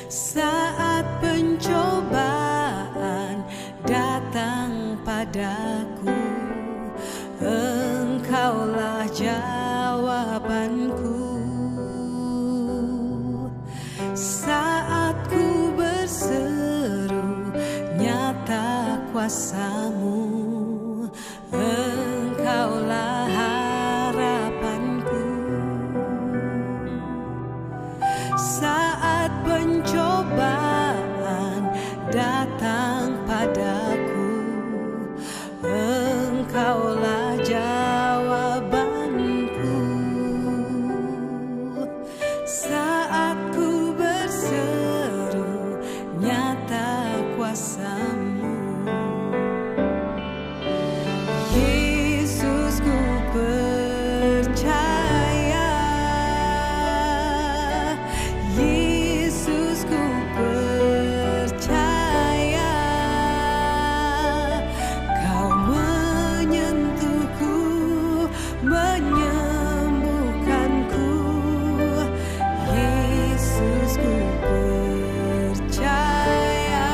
Saat pencobaan datang padaku, Engkaulah jawabanku. Saat ku berseru, nyata kuasa-Mu, Engkaulah harapanku. Saat pencobaan datang padaku, Engkaulah jawabanku. Saat ku berseru, nyata kuasa-Mu. Yesus, ku percaya. Yesus, ku percaya. Kau menyentuhku, menyembuhkanku. Yesus, ku percaya.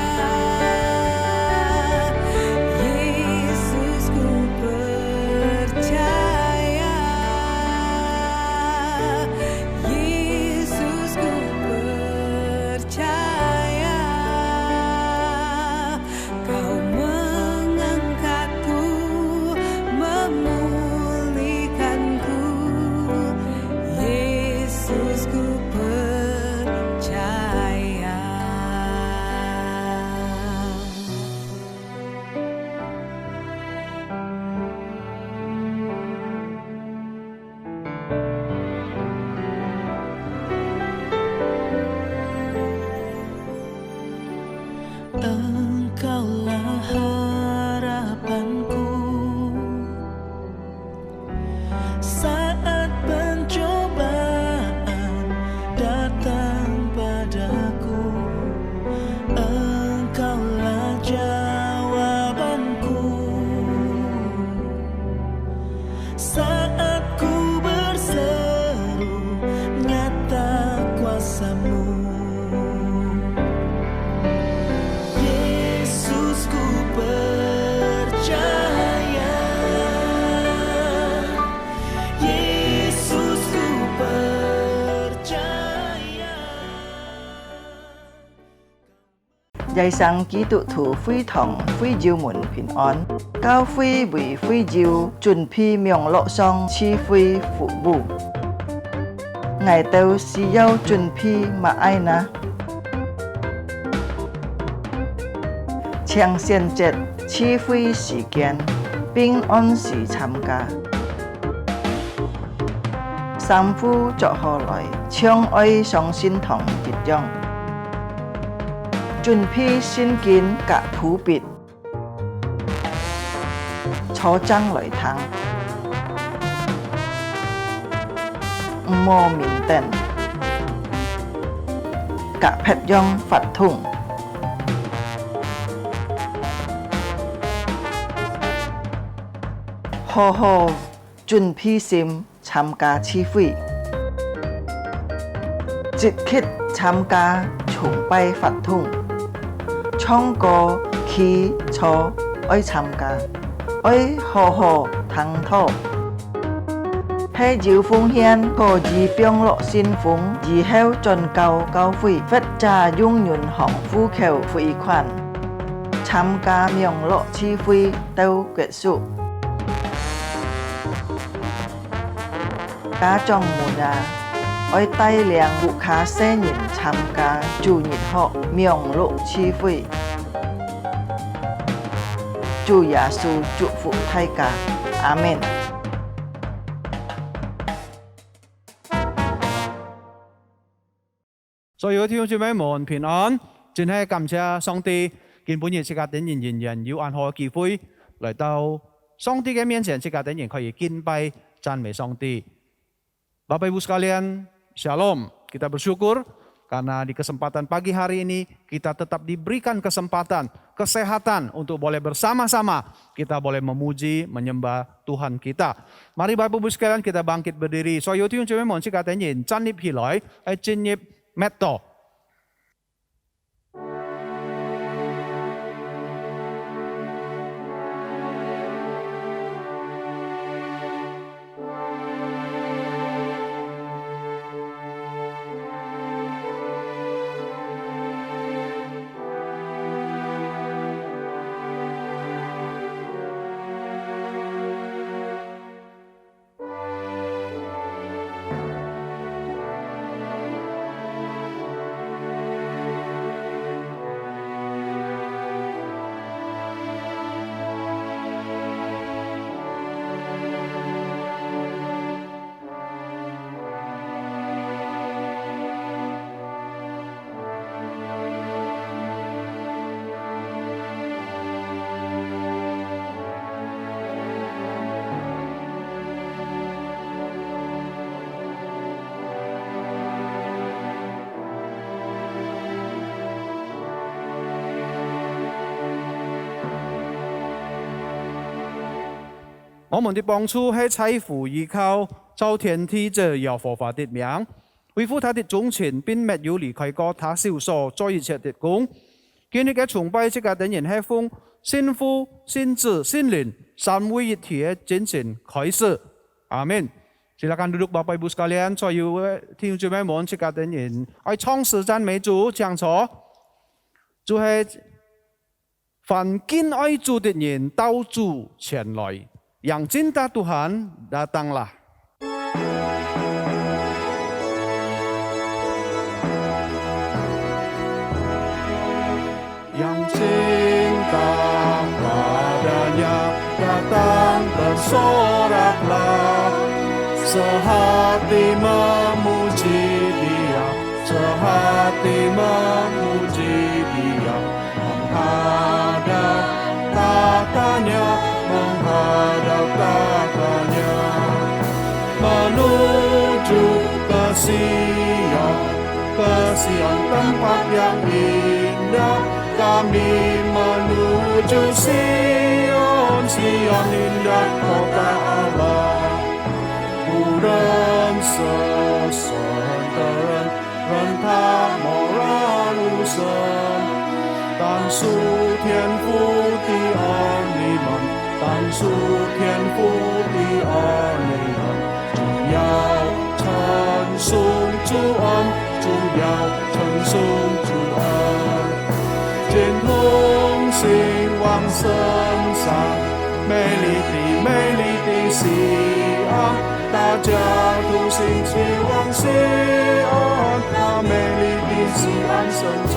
Yesus, ku percaya. Yesus, ku percaya. Kau mengangkatku, memulihkanku. Yesus, ku percaya. Engkaulah harapanku. Saat pencobaan datang padaku, Engkaulah jawabanku. Saat ku berseru, nyata kuasa-Mu. Yesus, ku percaya. Yesus, ku percaya. 日生基督徒會堂會照門平安，教會為會照準備名錄上賜會服務。我都是要準備乜愛呢？請選擇賜會時間，並按時參加。三夫作何來，將愛上心堂結帳。準備聖經及譜別，初章來聽，唔好面等，及撇樣發通。好好準備心參加賜會，即刻參加崇拜法通，唱歌起坐愛參加，愛好好聽討。喺照奉獻個以병落先鋒，以後進教教會，佛家用人行呼求匯款，參加名落賜會到結束。家長們啊，愛帶領顧客些人參加主日學名錄賜會。主耶穌祝福大家，阿們。所有弟兄姊妹們平安，真係感謝上帝，見本日世界等人有安好嘅機會嚟到上帝嘅面前，世界等人可以敬拜讚美上帝。Bapak Ibu sekalian, Shalom. Kita bersyukur karena di kesempatan pagi hari ini kita tetap diberikan kesempatan, kesehatan untuk boleh bersama-sama kita boleh memuji, menyembah Tuhan kita. Mari Bapak Ibu sekalian kita bangkit berdiri. So, 有弟兄姊妹們，即刻等然站立起來，進入 Metto。我們的幫助係在乎依靠造天地者耶和華的名，恢復他的忠誠，並沒有離開過他手所做一切的工。今日嘅崇拜即係等人係奉聖父、聖子、聖靈三位一體嘅真正開始。阿們。Silakan duduk Bapak Ibu sekalian, cho yêu thiên chúa mẹ muốn tất cả đến nhìn. Ai trong sự gian mấy Chúa chẳng cho. Chúa hay phản kinh ai Chúa đến nhìn tao Chúa前來. Yang cinta Tuhan datanglah. Yang cinta padanya datang bersoraklah. Sehati memuji Dia, sehati memuji Dia, menghadap tatanya, menghadap tatanya, menuju ke Sion tempat yang indah. Kami menuju Sion, Sion indah kota Allah. 无人生的人，任他默然无声，但属天父的儿女们，但属天父的儿女们，主要称颂主恩，主要称颂主恩，见同心往身上，美丽的西安。大家同心期望西安，那美丽的西安深圳。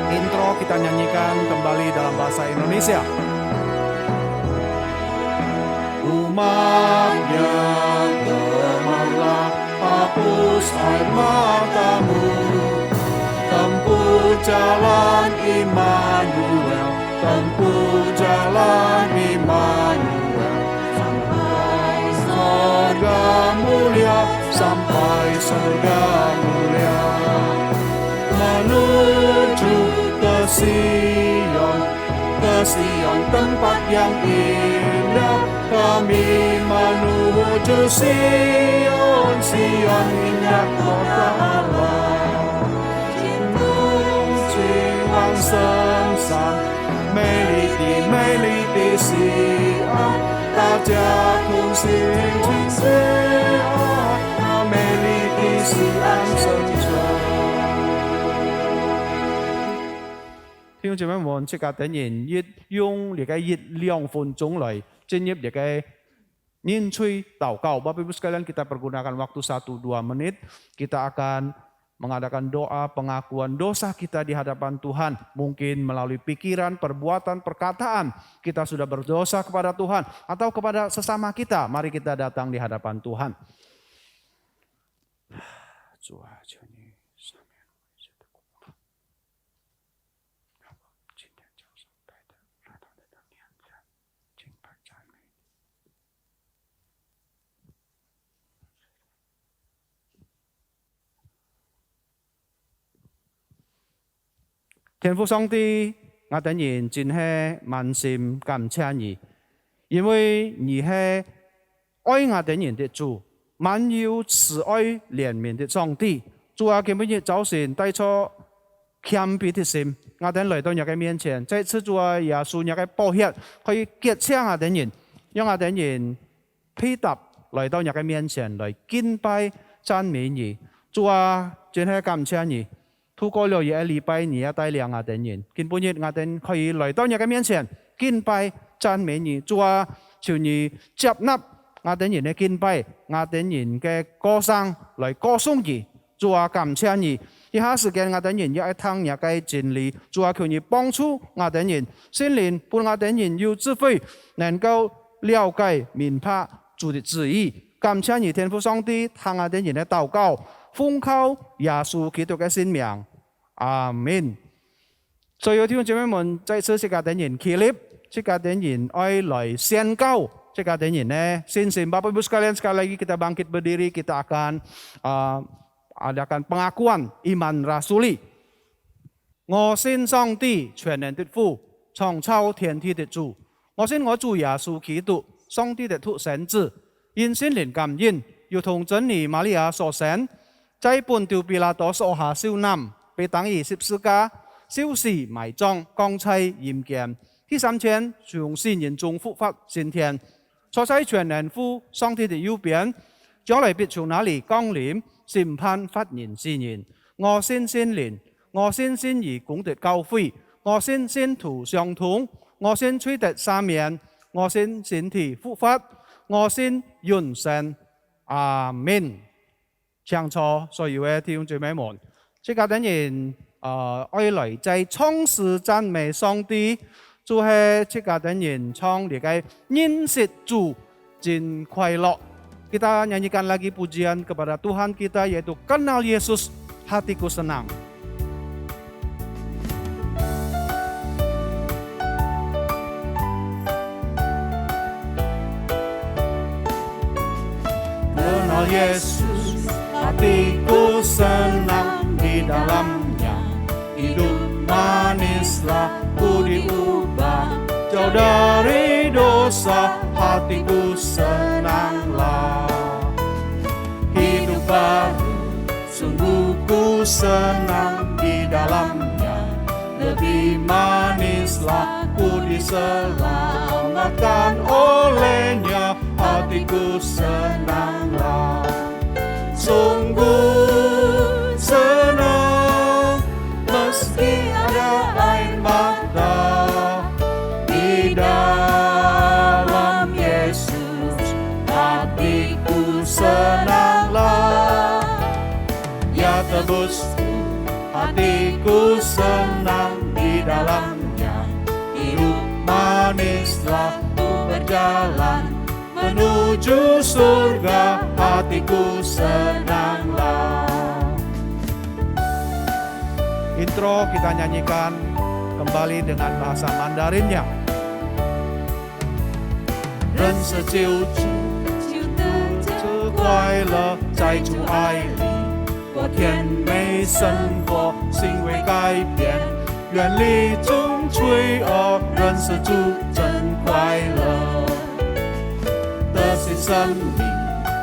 Intro kita nyanyikan kembali dalam bahasa Indonesia. Umatnya gemarlah, hapus air matamu, tempuh jalan Immanuel, tempuh jalan Immanuel. Surga mulia, sampai surga mulia, menuju ke Sion tempat yang indah. Kami menuju Sion, Sion indah kota Allah. Jiwang sensang, 美丽的西安。大家同心去西安，那美丽的西安深圳。弟兄姊妹們，即刻等人用呢個2分鐘來進入呢個年吹禱告。Bapak Ibu sekalian, kita pergunakan waktu 1-2 menit. Kita akan mengadakan doa pengakuan dosa kita di hadapan Tuhan. Mungkin melalui pikiran, perbuatan, perkataan kita sudah berdosa kepada Tuhan atau kepada sesama kita. Mari kita datang di hadapan Tuhan. Thiên父上帝，我等然真係萬心感謝你，因為你係愛我等人的主，滿有慈愛憐憫的上帝。主啊，今日早晨帶出謙卑的心，我等來到你嘅面前，再次主啊，耶穌你嘅寶血可以潔淨我等人，讓我等人配搭來到你嘅面前來敬拜讚美你。主啊，真係感謝你。透過了一個禮拜，你也帶領我等人，今日我等可以來到你嘅面前敬拜讚美你。主啊，求你接納我等人嘅敬拜，我等人嘅歌聲來歌頌你。主啊，感謝你。以下時間我等人要聽你嘅真理。主啊，求你幫助我等人，聖靈幫我等人有智慧，能夠了解明白主的旨意。感謝你，天父上帝，聽我等人嘅禱告，奉靠耶穌基督嘅聖名。阿們。所有弟兄姊妹們，再次即刻等人起立，即刻等人愛來宣告，即刻等人呢信。Bapak Ibu sekalian, sekali lagi kita bangkit berdiri, kita akan adakan pengakuan iman rasuli. 我信上帝全能的父，創造天地的主。我信我主耶穌基督，上帝的獨生子，因聖靈感應，如同真理瑪利亞所生，在本丟彼拉多手下受難，被當以十字架，受死埋葬，降在陰間。第三天從死人中復活升天，坐在全能父上帝的右邊，將來必從那裡降臨，審判發人死人。我信聖靈，我信聖義公的教會，我信聖徒相通，我信罪得赦免，我信身體復活，我信永生。阿們。唱錯所有嘅弟兄姊妹們，即刻等人愛來在創世讚美上帝，就係即刻等人唱嚟嘅認識主真快樂。Kita nyanyikan lagi pujian kepada Tuhan kita yaitu kenal Yesus, hatiku senang. Kenal Yesus, hatiku senang di dalamnya. Hidup manislah ku diubah, jauh dari dosa, hatiku senanglah. Hidup baru, sungguh ku senang di dalamnya. Lebih manislah ku diselamatkan olehnya, hatiku senanglah. Sungguh senang meski ada air mata. Di dalam Yesus hatiku senanglah. Ya tebusku, hatiku senang di dalamnya. Hidup manislah ku berjalan menuju surga, hatiku senanglah. Intro kita nyanyikan kembali dengan bahasa Mandarinnya. 人生就是快乐，在主爱里过甜美生活，行为改变，远离种罪恶，认识主真快乐。得新生命，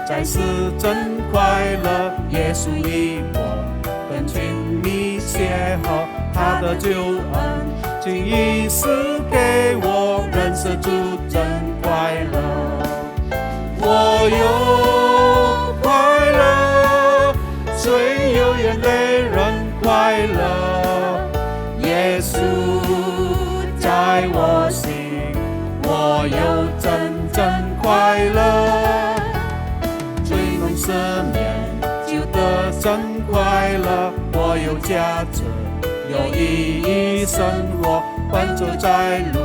在世真快乐，耶稣与我更亲密结合，他的救恩尽意赐给我，认识主真快乐。我有快乐，虽有眼泪仍快乐。耶稣在我心，我有真快乐。罪能赦免，就得真快乐。我有价值，有意义生活，奔走在路，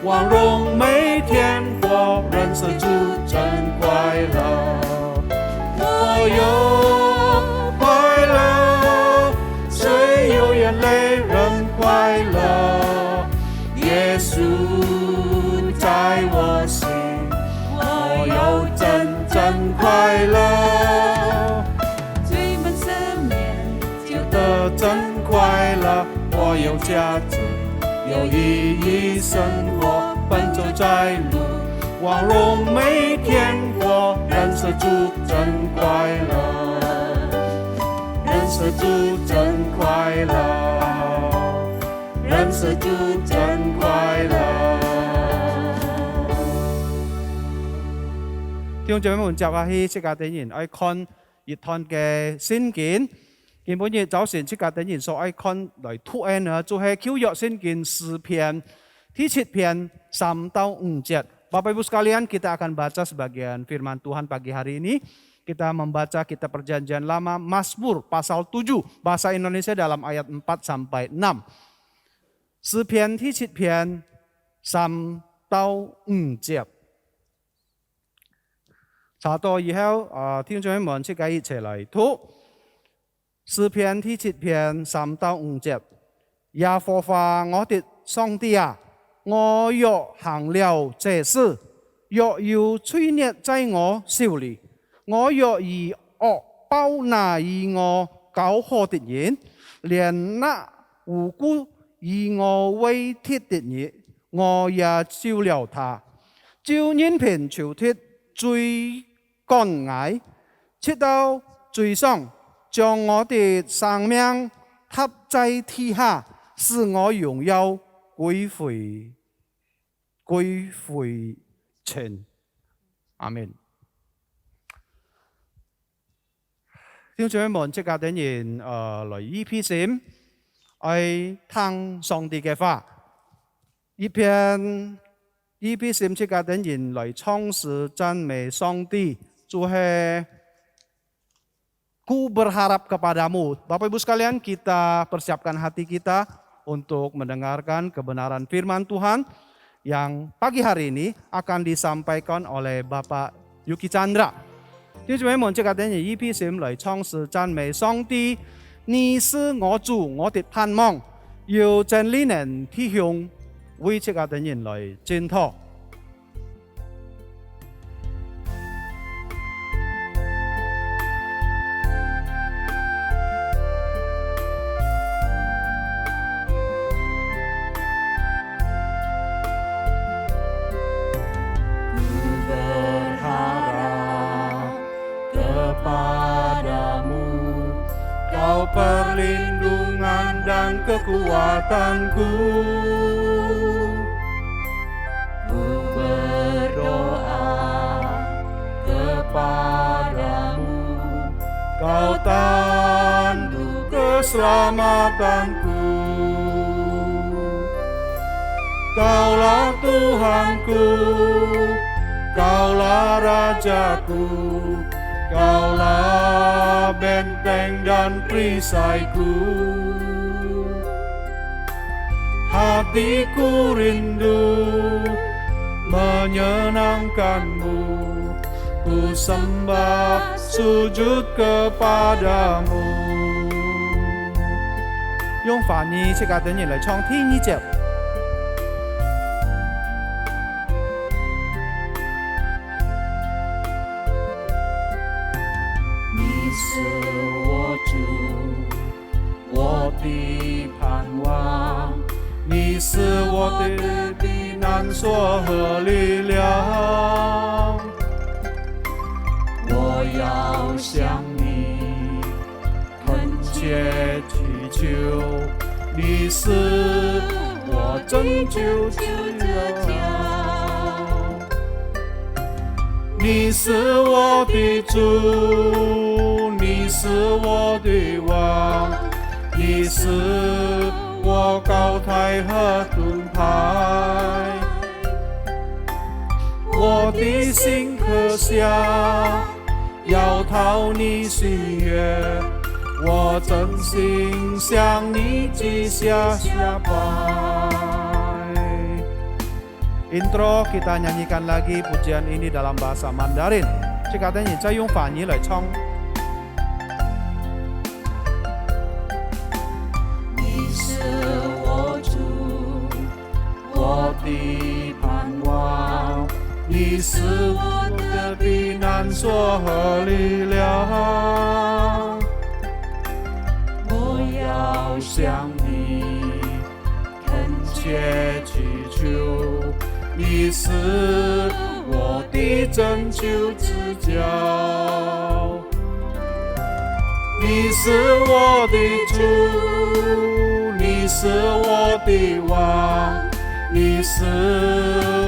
往荣美天国，认识主真快乐。我有快乐，虽有眼泪仍快乐。耶稣在我心，我有真快乐。罪门赦免，就得真快乐。我有价值，有意义生活，奔走在路，往荣美天国，认识主真快乐，认识主真快乐，认识主真快乐。弟兄姊妹們，接下去即刻等人愛看熱談嘅聖經。今本日早晨即刻等人所愛看來讀嘅呢，就係舊約聖經詩篇第7篇3到5節。Bapak Ibu sekalian, kita akan baca sebagian firman Tuhan pagi hari ini. Kita membaca kitab Perjanjian Lama Mazmur pasal 7, bahasa Indonesia dalam ayat 4 sampai 6. 詩篇第7篇3到5節。查到以後，弟兄姊妹們即刻一齊嚟讀詩篇第7篇3到5節。耶和華我的上帝啊，我若行了這事，若有罪孽在我手裏，我若以惡報那以我搞禍的人，連那無辜以我為敵的我也照了他，照人片朝鐵最乾矮，切到最上，將我的生命踏在地下，使我榮耀歸回前。阿們。弟兄姊妹們，即刻等人來 EP3，愛聽上帝嘅話。一篇 EP3 即刻等人來唱詩讚美上帝，就係 Ku berharap kepadamu. Bapak Ibu sekalian, kita persiapkan hati kita untuk mendengarkan kebenaran firman Tuhan yang pagi hari ini akan disampaikan oleh Bapak Yuki Chandra. 弟兄姊妹們，即刻等人 EP3 嚟唱詩讚美上帝，你是我主，我的盼望，要真理能體胸，為即刻等人嚟檢討。Perlindungan dan kekuatanku, ku berdoa kepadamu, kau tandu keselamatanku. Kaulah Tuhanku, kaulah Rajaku, Kaulah benteng dan perisaiku. Hatiku rindu menyenangkanmu, ku sembah sujud kepadamu。用法語即刻等人嚟唱天一節。的盼望，你是我的避难所和力量。我要向你恳切祈求，你是我拯救之脚，你是我的主，你是我的王。你是我高台和盾牌，我的心渴想要討你喜悅，我真心向你記下拜。Intro kita nyanyikan lagi pujian ini dalam bahasa Mandarin. Jika ada saya用法語來唱。我的盼望，你是我的避难所和力量。我要向你恳切祈求，你是我的拯救之脚，你是我的主，你是我的王。你是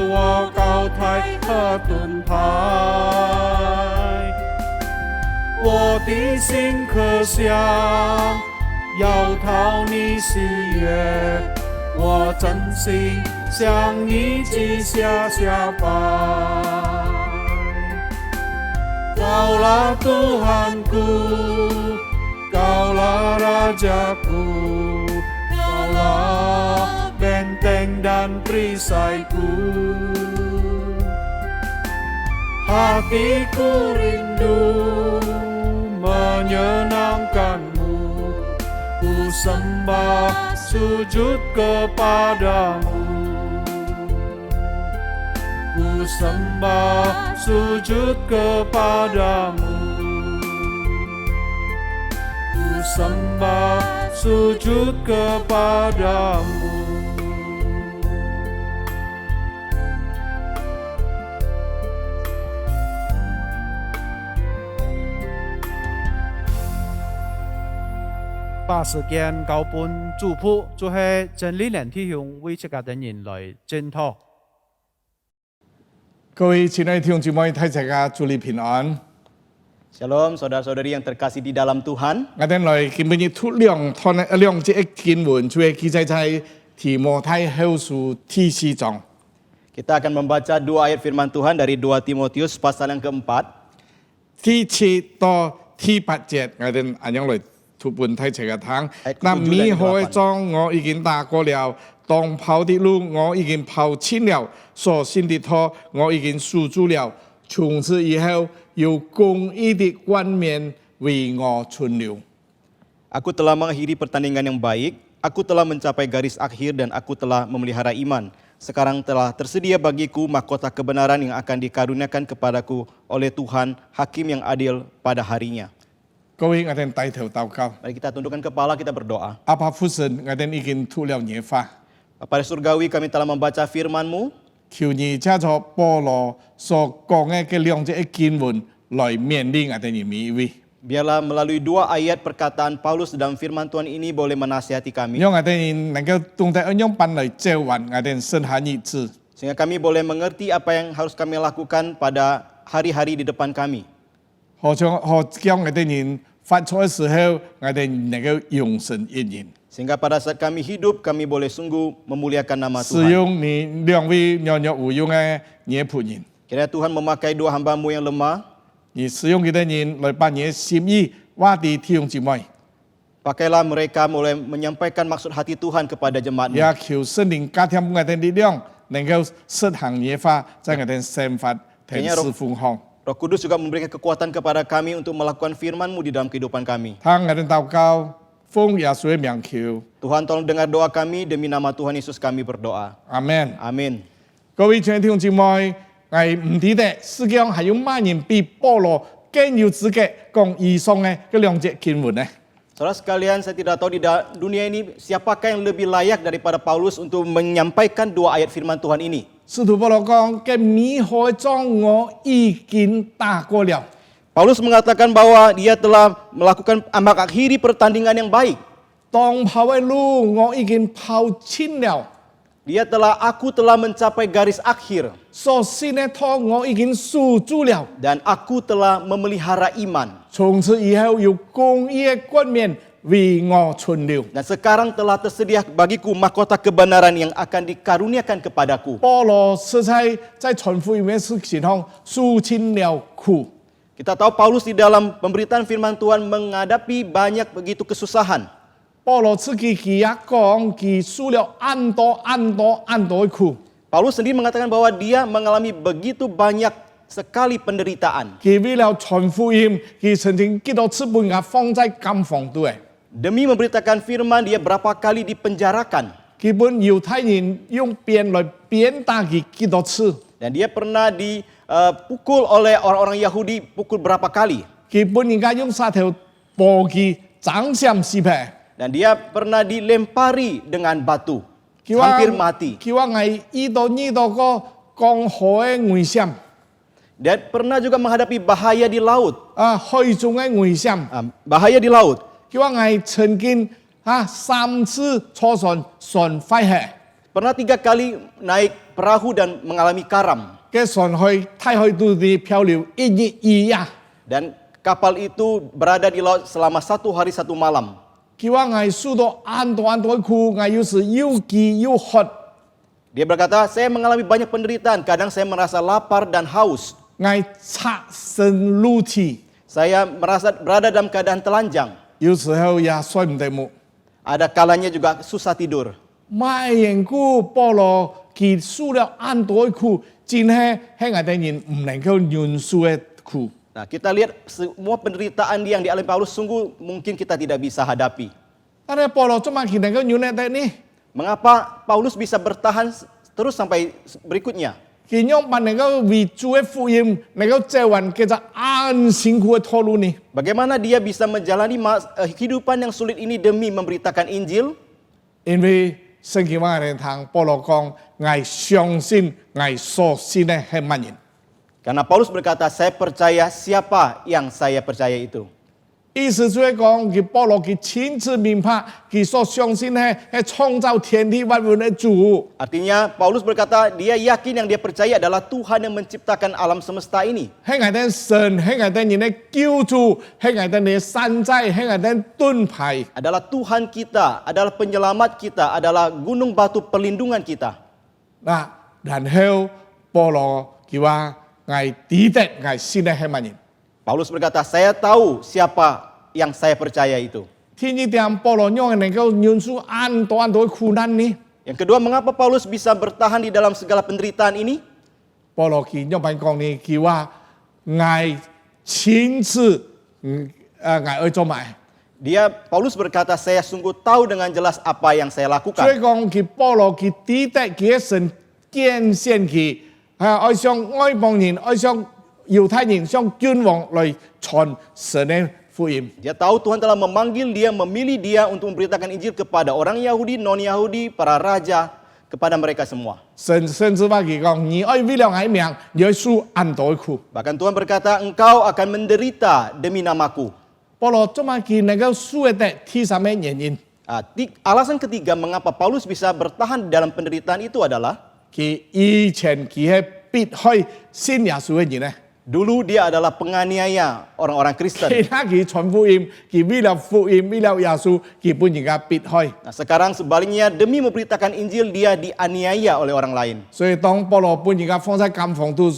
我高台和盾牌，我的心渴想要討你喜悅，我真心向你記下拜。Kaulah Tuhanku, Kaulah Rajaku, Kaulah benteng dan perisaiku. Hatiku rindu menyenangkanmu, ku sembah sujud kepadamu, ku sembah sujud kepadamu, ku sembah sujud kepadamu. 把時間交本主僕，就係真理人弟兄為這家的人來檢討。各位親愛的弟兄姊妹，大家主日平安。 Shalom saudara-saudari yang terkasih di dalam Tuhan. 我哋來見本日出兩節經文，就係記載在提摩太後書第4章。 Kita akan membaca 2 ayat firman Tuhan dari 2 Timotius pasal yang keempat. 第7到第8節，我哋按樣來讀本睇這個堂。那美好的仗我已經打過了，當跑的路我已經跑盡了，所信的道我已經守住了。從此以後，有公義的冠冕為我存留。 Aku telah mengakhiri pertandingan yang baik, aku telah mencapai garis akhir dan aku telah memelihara iman. Sekarang telah tersedia bagiku mahkota kebenaran yang akan dikaruniakan kepadaku oleh Tuhan, Hakim yang adil pada harinya. 各位，我哋低頭禱告。 Mari kita tundukkan kepala, kita berdoa. 阿爸父神，我哋已經讀了耶法， Bapa Surgawi, kami telah membaca firman-Mu. 求你借助保羅所講嘅兩節經文來勉勵我哋每一位， Biarlah melalui 2 ayat perkataan Paulus dalam firman Tuhan ini boleh menasihati kami. 讓我哋能夠懂得用辦來照還我哋身下日子。 Sehingga kami boleh mengerti apa yang harus kami lakukan pada hari-hari di depan kami. 何將我哋人發錯嘅時候，我哋能夠用神應用， Sehingga pada saat kami hidup, kami boleh sungguh memuliakan nama 使 Tuhan. 用你兩位軟弱無用嘅野僕人， Kiranya Tuhan memakai 2 hamba-Mu yang lemah. 而使用佢哋人來把你嘅心意話俾弟兄姊妹， Pakailah mereka mulai menyampaikan maksud hati Tuhan kepada jemaat-Mu. 也求聖靈加添我哋力量，能夠實行耶法，在我哋生活同侍奉上。 Roh Kudus juga memberikan kekuatan kepada kami untuk melakukan firman-Mu di dalam kehidupan kami. 聽我哋禱告，奉耶穌嘅名求， Tuhan tolong dengar doa kami, demi nama Tuhan Yesus kami berdoa. 阿門。 Amin. 各位親愛的弟兄姊妹，我唔記得世界上還有乜人比保羅更有資格講以上嘅嗰兩節經文呢？ Saudara sekalian, saya tidak tahu di dunia ini siapakah yang lebih layak daripada Paulus untuk menyampaikan 2 ayat firman Tuhan ini. 使徒保羅講嘅美好嘅仗我已經打過了， Paulus mengatakan bahwa dia telah melakukan mengakhiri pertandingan yang baik. 當跑嘅路我已經跑盡了， Aku telah mencapai garis akhir 所信嘅道我已經守住了。 dan aku telah memelihara iman. 從此以後有公義嘅冠冕為我存留。 Dan sekarang telah tersedia bagiku mahkota kebenaran yang akan dikaruniakan kepadaku. 保羅實在傳福音嘅事情上受盡了苦。 Kita tahu Paulus di dalam pemberitaan firman Tuhan menghadapi banyak begitu kesusahan. 保羅自己也講，佢受了很多嘅苦。 Paulus sendiri mengatakan bahwa dia mengalami begitu banyak sekali penderitaan. 佢為了傳福音，佢曾經幾多次把我放在監房度嘅。 Demi memberitakan firman, dia berapa kali dipenjarakan. 佢本猶太人用鞭來鞭打佢幾多次， Dan dia pernah dipukul oleh orang-orang Yahudi pukul berapa kali. 佢本人家用沙頭把佢斬傷死敗。 Dan dia pernah dilempari dengan batu. 佢話 Hampir mati. 佢話我遇到個江河嘅危險， Dan pernah juga menghadapi bahaya di laut. 海中嘅危險。 Bahaya di laut. 佢話我曾經3次坐船壞氣， Pernah 3 kali naik perahu dan mengalami karam. 嘅船去太海度地漂流1日2夜。 Dan kapal itu berada di laut selama 1 hari 1 malam. 佢話我受到很多嘅苦，我有時又飢又渴， Dia berkata, saya mengalami banyak penderitaan. Kadang saya merasa lapar dan haus. 我擦身露體， Saya merasa berada dalam keadaan telanjang. 有時候也睡唔得木。 Ada kalanya juga susah tidur. 乜緣故保羅佢受了很多嘅苦，真係我哋人唔能夠忍受嘅苦。 Nah, kita lihat semua penderitaan yang dialami Paulus sungguh mungkin kita tidak bisa hadapi. 但係保羅做乜佢能夠忍得呢？ Mengapa Paulus bisa bertahan terus sampai berikutnya? 佢樣唔能夠為主嘅福音能夠走完其實很辛苦嘅道路呢？ Bagaimana dia bisa menjalani kehidupan yang sulit ini demi memberitakan Injil? 因為聖經話人聽保羅講，我相信我所信嘅係乜人。 Karena Paulus berkata, saya percaya siapa yang saya percaya itu. 意思就是講，佢保羅佢親自明白，佢所相信係創造天地萬物嘅主。 Artinya Paulus berkata dia yakin yang dia percaya adalah Tuhan yang menciptakan alam semesta ini. 係我哋神，係我哋人嘅救主，係我哋嘅山寨，係我哋盾牌。 Adalah Tuhan kita, adalah penyelamat kita, adalah gunung batu perlindungan kita. 嗱，然後保羅佢話：我知道我信嘅係乜人。 Paulus berkata, saya tahu siapa yang saya percaya itu. 天一點保羅讓能夠忍受很多很多苦難呢？ Yang kedua, mengapa Paulus bisa bertahan di dalam segala penderitaan ini? 保羅佢用辦講呢，佢話我親自我愛做乜？ Paulus berkata, saya sungguh tahu dengan jelas apa yang saya 所以 lakukan. 講佢保羅佢知道佢神揀選佢，愛向外邦人，愛向猶太人，向君王來傳神嘅福音。 Dia tahu Tuhan telah memanggil dia, memilih dia untuk memberitakan Injil kepada orang Yahudi, non-Yahudi, para raja, kepada mereka semua. 神甚至話佢講：你愛為了我命，你要受很多苦。 Bahkan Tuhan berkata, engkau akan menderita demi namaku. 保羅做乜佢能夠受得第三嘅原因？ Alasan ketiga mengapa Paulus bisa bertahan dalam penderitaan itu adalah 佢以前佢係迫害信耶穌嘅人咧。 dulu dia adalah penganiaya orang-orang Kristen. 其他佢傳福音，佢為了福音，為了耶穌，佢本人家迫害。 Nah, sekarang sebaliknya demi memberitakan Injil dia dianiaya oleh orang lain. 所以當保羅本人家放在監房度，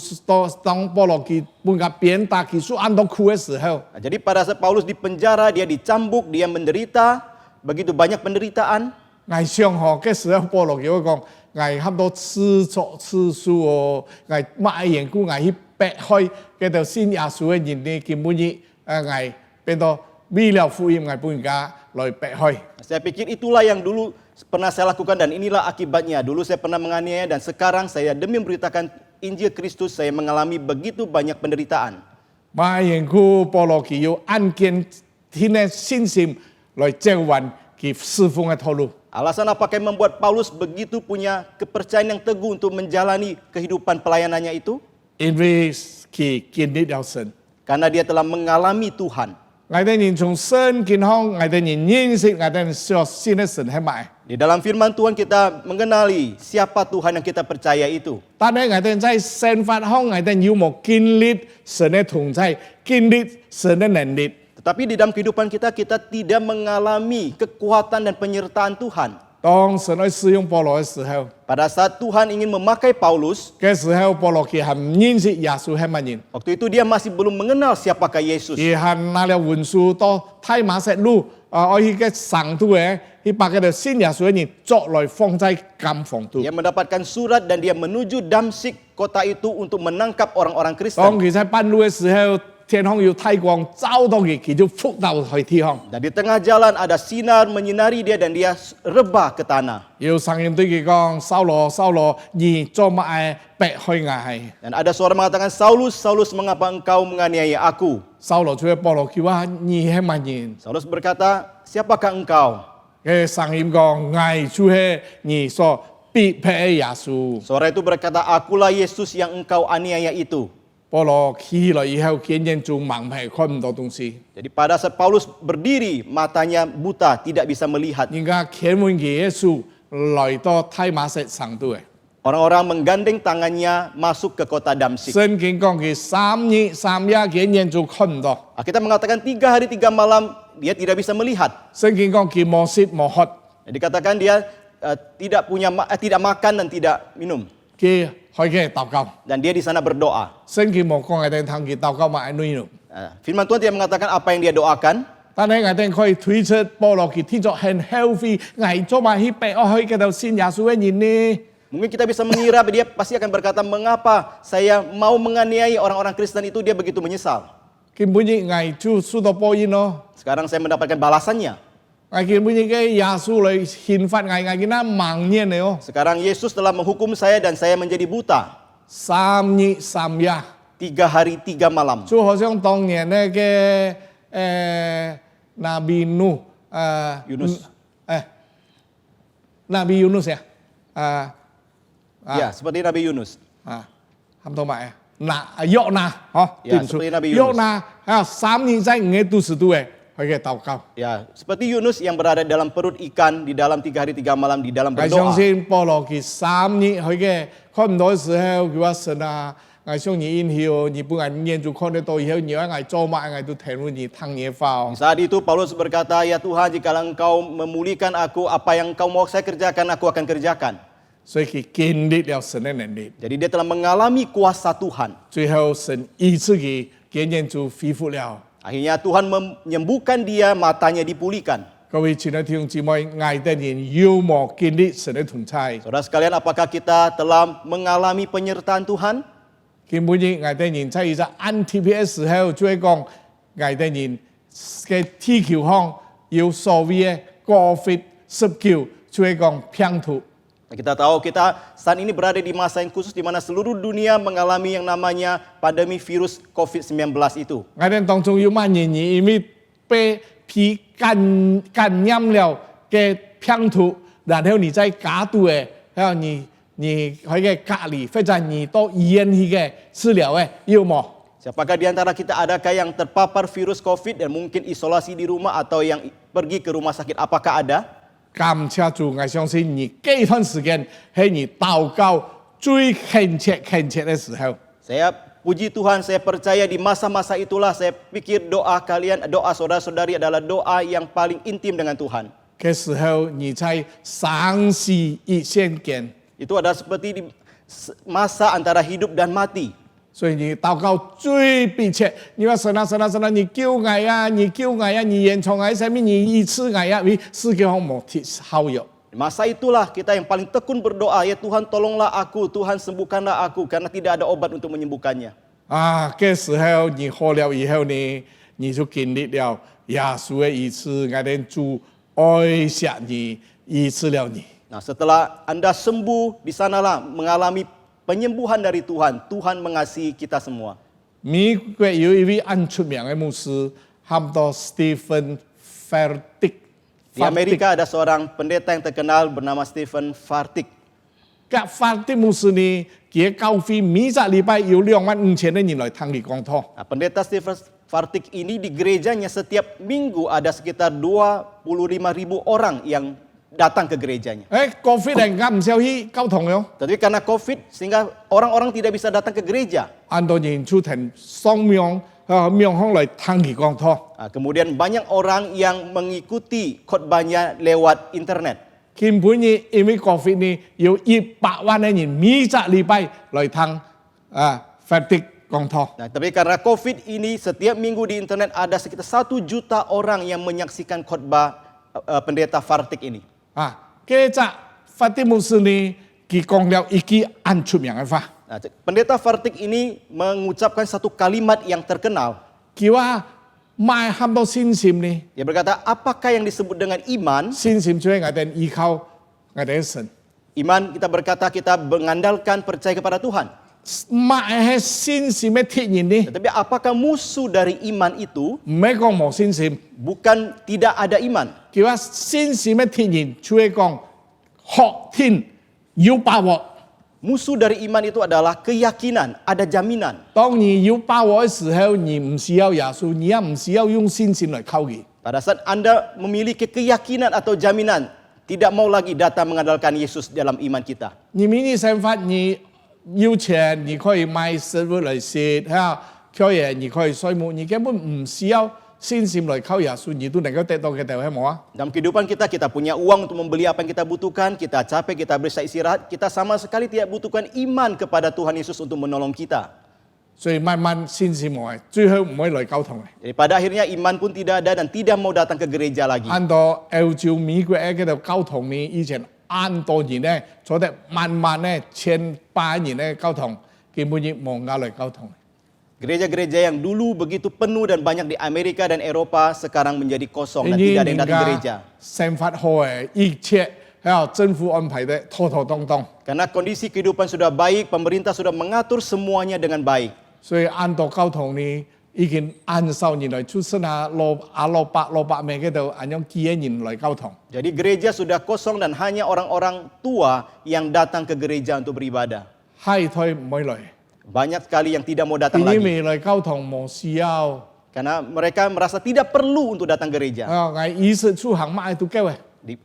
當保羅佢本家鞭打佢受很多苦嘅時候， Nah, jadi pada saat Paulus di penjara, dia dicambuk, dia menderita, begitu banyak penderitaan. 我上學嘅時候，保羅叫我講，我差唔多吃錯吃素哦，我乜緣故我去迫害嗰條信耶穌嘅人呢，根本以我變到為了福音，我本人家來迫害。 Saya pikir itulah yang dulu pernah saya lakukan dan inilah akibatnya. Dulu saya pernah menganiaya dan sekarang saya demi memberitakan Injil Kristus saya mengalami begitu banyak penderitaan. 乜緣故保羅佢要按堅天嘅信心來召喚佢侍奉嘅道路。 Alasan apakah yang membuat Paulus begitu punya kepercayaan yang teguh untuk menjalani kehidupan pelayanannya itu? 因為佢經歷了神。 Karena dia telah mengalami Tuhan. 我哋人從神健康，我哋人認識，我哋人所信嘅神係乜？ Di dalam firman Tuhan kita mengenali siapa Tuhan yang kita percaya itu. 但係我哋在生活中，我哋有冇經歷神嘅同在，經歷神嘅能力？ Tetapi di dalam kehidupan kita, kita tidak mengalami kekuatan dan penyertaan Tuhan. 當神去使用保羅嘅時候， Pada saat Tuhan ingin memakai Paulus, 嘅時候保羅佢係唔認識耶穌係乜人， waktu itu dia masih belum mengenal siapakah Yesus. 佢係拿了文書到太馬石路，我去嘅省度嘅，去把嗰條信耶穌嘅人捉來放在監房度。 Dia mendapatkan surat dan dia menuju Damsyik, kota itu untuk menangkap orang-orang 當 Kristen. 佢喺半路嘅時候，天空有太光照到佢，佢就伏到去天空。 Dan di tengah jalan ada sinar menyinari dia dan dia rebah ke tanah. 有聲音對佢講：掃羅，掃羅，你做乜嘢迫害我？ Dan ada suara mengatakan, Saulus, Saulus, mengapa engkau menganiaya aku? 掃羅就保羅佢話：你係乜人？ Saulus berkata, siapakah engkau? 嘅聲音講：我就係你所逼迫嘅耶穌。 Suara itu berkata, akulah Yesus yang engkau aniaya itu. 保羅起來以後，見人做盲皮，看唔到東西。 Jadi pada saat Paulus berdiri, matanya buta, tidak bisa melihat. 人家牽門嘅耶穌來到太馬石城度嘅。 Orang-orang menggandeng tangannya masuk ke kota Damsyik. 聖經講佢3日3夜見人做看唔到。 Kita mengatakan 3 hari 3 malam dia tidak bisa melihat. 聖經講佢冇食冇喝， Dikatakan dia tidak makan dan tidak minum. 佢開嘅禱告。 Dan dia di sana berdoa. 聖經冇講我哋聽佢禱告嘛，係內容。 Firman Tuhan tidak mengatakan apa yang dia doakan. 但係我哋可以推出保羅佢天作很 healthy，偽咗埋去逼我去嗰度信耶穌嘅人呢？ Mungkin kita bisa mengira dia pasti akan berkata, mengapa saya mau menganiaya orang-orang Kristen itu, dia begitu menyesal. 根本嘅偽就受到報應咯。 Sekarang saya mendapatkan balasannya. 我根本嘅耶穌嚟憲法我見他盲眼嚟哦。 Sekarang Yesus telah menghukum saya dan saya menjadi buta. 3日3夜， 3 hari 3 malam. 就好像當年那個Nabi Nuh Yunus. Nabi Yunus ya Ya, seperti Nabi Yunus. 差唔多埋約拿嗬， Ya, 對唔住 seperti Nabi Yunus. 約拿3年在5嘅都市度嘅，佢嘅禱告。 Ya, seperti Yunus yang berada dalam perut ikan di dalam 3 hari 3 malam di dalam 我相 berdoa. 信保羅佢3年佢嘅看唔到嘅時候，佢話神啊，我想你應許我，你不然念住看得到以後，你要我做乜，我都聽你聽你話。 Saat itu Paulus berkata, "Ya Tuhan, jika Engkau memulihkan aku, apa yang Engkau mau saya kerjakan, aku akan kerjakan." 所以佢經歷了神嘅能力， Jadi dia telah mengalami kuasa Tuhan. 最後神醫治佢，竟然就恢復了。 Akhirnya Tuhan menyembuhkan dia, matanya dipulihkan. 各位親愛的弟兄姊妹，愛的人有冇經歷神嘅同在？ Saudara sekalian, apakah kita telah mengalami penyertaan Tuhan? 根本嘅愛的人在一個安提嘅時候，就係講愛的人嘅地球上有所謂嘅COVID-19，就係講病毒。 Kita tahu kita saat ini berada di masa yang khusus di mana seluruh dunia mengalami yang namanya pandemi virus COVID-19 itu. 我哋當中有萬人因為被感染了嘅病毒，然後你在家度嘅，然後你佢嘅隔離，或者你到醫院去嘅治療嘅，有冇？ Siapakah di antara kita adakah yang terpapar virus COVID dan mungkin isolasi di rumah atau yang pergi ke rumah sakit? Apakah ada? 感謝主，我相信你這段時間係你禱告最懇切嘅時候。 Saya puji Tuhan, saya percaya di masa-masa itulah saya pikir doa kalian, doa saudara-saudari adalah doa yang paling intim dengan Tuhan. 嘅時候，你在生死一線間， Itu adalah seperti di masa antara hidup dan mati. 所以你禱告最迫切。你話神啊神啊神啊，你救我呀，你救我呀，你延長我生命，你醫治我呀，為世界上冇好藥。 Di masa itulah kita yang paling tekun berdoa, ya Tuhan tolonglah aku, Tuhan sembuhkanlah aku, karena tidak ada obat untuk menyembuhkannya. 啊，嘅時候你好了以後呢，你就經歷了耶穌嘅醫治，我哋主愛惜你，醫治了你。 Nah, setelah Anda sembuh, di sanalah mengalami penyembuhan dari Tuhan. Tuhan mengasihi kita semua. 美國有一位很出名嘅牧師，喊到 Stephen Furtick。 Di Amerika ada seorang pendeta yang terkenal bernama Stephen Furtick. 嘅 Furtick 牧師呢，佢嘅教會每個禮拜有25000嘅人來聽佢講道。 Nah, pendeta Stephen Furtick ini di gerejanya setiap minggu ada sekitar 25.000 orang yang datang ke gerejanya. COVID 人家唔少去教堂嘅， Tapi karena COVID sehingga orang-orang tidak bisa datang ke gereja. 很多人就停上面面向來聽佢講道。 Nah, kemudian banyak orang yang mengikuti khotbahnya lewat internet. 根本呢，因為 COVID 呢，有100萬嘅人每個禮拜來聽Furtick 講道。 Nah, tapi karena COVID ini setiap minggu di internet ada sekitar 1 juta orang yang menyaksikan khotbah pendeta Furtick ini. 嘅就 Furtick 牧師呢，佢講了一句很出名嘅話， Nah, pendeta Furtick ini mengucapkan satu kalimat yang terkenal. 佢話買喊到信心呢， Dia berkata, apakah yang disebut dengan iman? 信心就係我哋依靠我哋嘅神。 Iman kita berkata kita mengandalkan percaya kepada Tuhan. 買係信心嘅鐵人呢， Tetapi apakah musuh dari iman itu? 唔係講冇信心， Bukan tidak ada iman. 佢話信心嘅鐵人就係講學天有把握。 Musuh dari iman itu adalah keyakinan, ada jaminan. 當你有把握嘅時候，你唔需要耶穌，你也唔需要用信心來靠佢。 Pada saat Anda memiliki keyakinan atau jaminan, tidak mau lagi datang mengandalkan Yesus dalam iman kita. 你明年想法，你有錢，你可以買食物來食，挑嘢你可以睡沐，你根本唔需要信心來靠耶穌，你都能夠得到嘅，係冇啊？ Dalam kehidupan kita, kita punya uang untuk membeli apa yang kita butuhkan, kita capek, kita bisa istirahat, kita sama sekali tidak butuhkan iman kepada Tuhan Yesus untuk menolong kita. 所以慢慢信心冇，最好唔可以來交通嘅。 Jadi pada akhirnya iman pun tidak ada dan tidak mau datang ke gereja lagi. 按到歐洲美國嗰度交通呢，以前按多人呢，坐得萬呢，1,800人呢交通，根本亦冇壓來交通。 Gereja-gereja yang dulu begitu penuh dan banyak di Amerika dan Eropa sekarang menjadi kosong dan tidak ada yang datang ke gereja. 生活好嘅，一切政府安排得妥妥當當。 Karena kondisi kehidupan sudah baik, pemerintah sudah mengatur semuanya dengan baik. 所以按到交通呢，已經按數年來出生600名嗰度，按樣幾人來交通。 Jadi gereja sudah kosong dan hanya orang-orang tua yang datang ke gereja untuk beribadah. 係退唔會來， Banyak sekali yang tidak mau datang 因 lagi. 為來交通冇需要 Karena mereka merasa tidak perlu untuk datang gereja. 我衣食住行乜都夠嘅。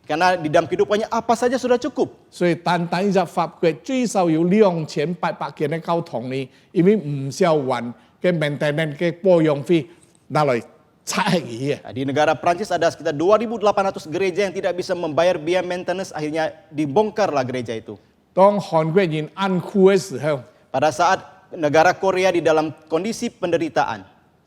Karena di dalam kehidupannya apa saja sudah cukup. 所以單單就法國最少有2800件嘅交通呢，因為唔少還嘅 maintenance 嘅保養費拿來拆起嘅。 Di negara Prancis ada sekitar 2.800 gereja yang tidak bisa membayar biaya maintenance, akhirnya dibongkarlah gereja itu. 當韓國人安酷嘅時候， Pada saat negara Korea di dalam kondisi penderitaan,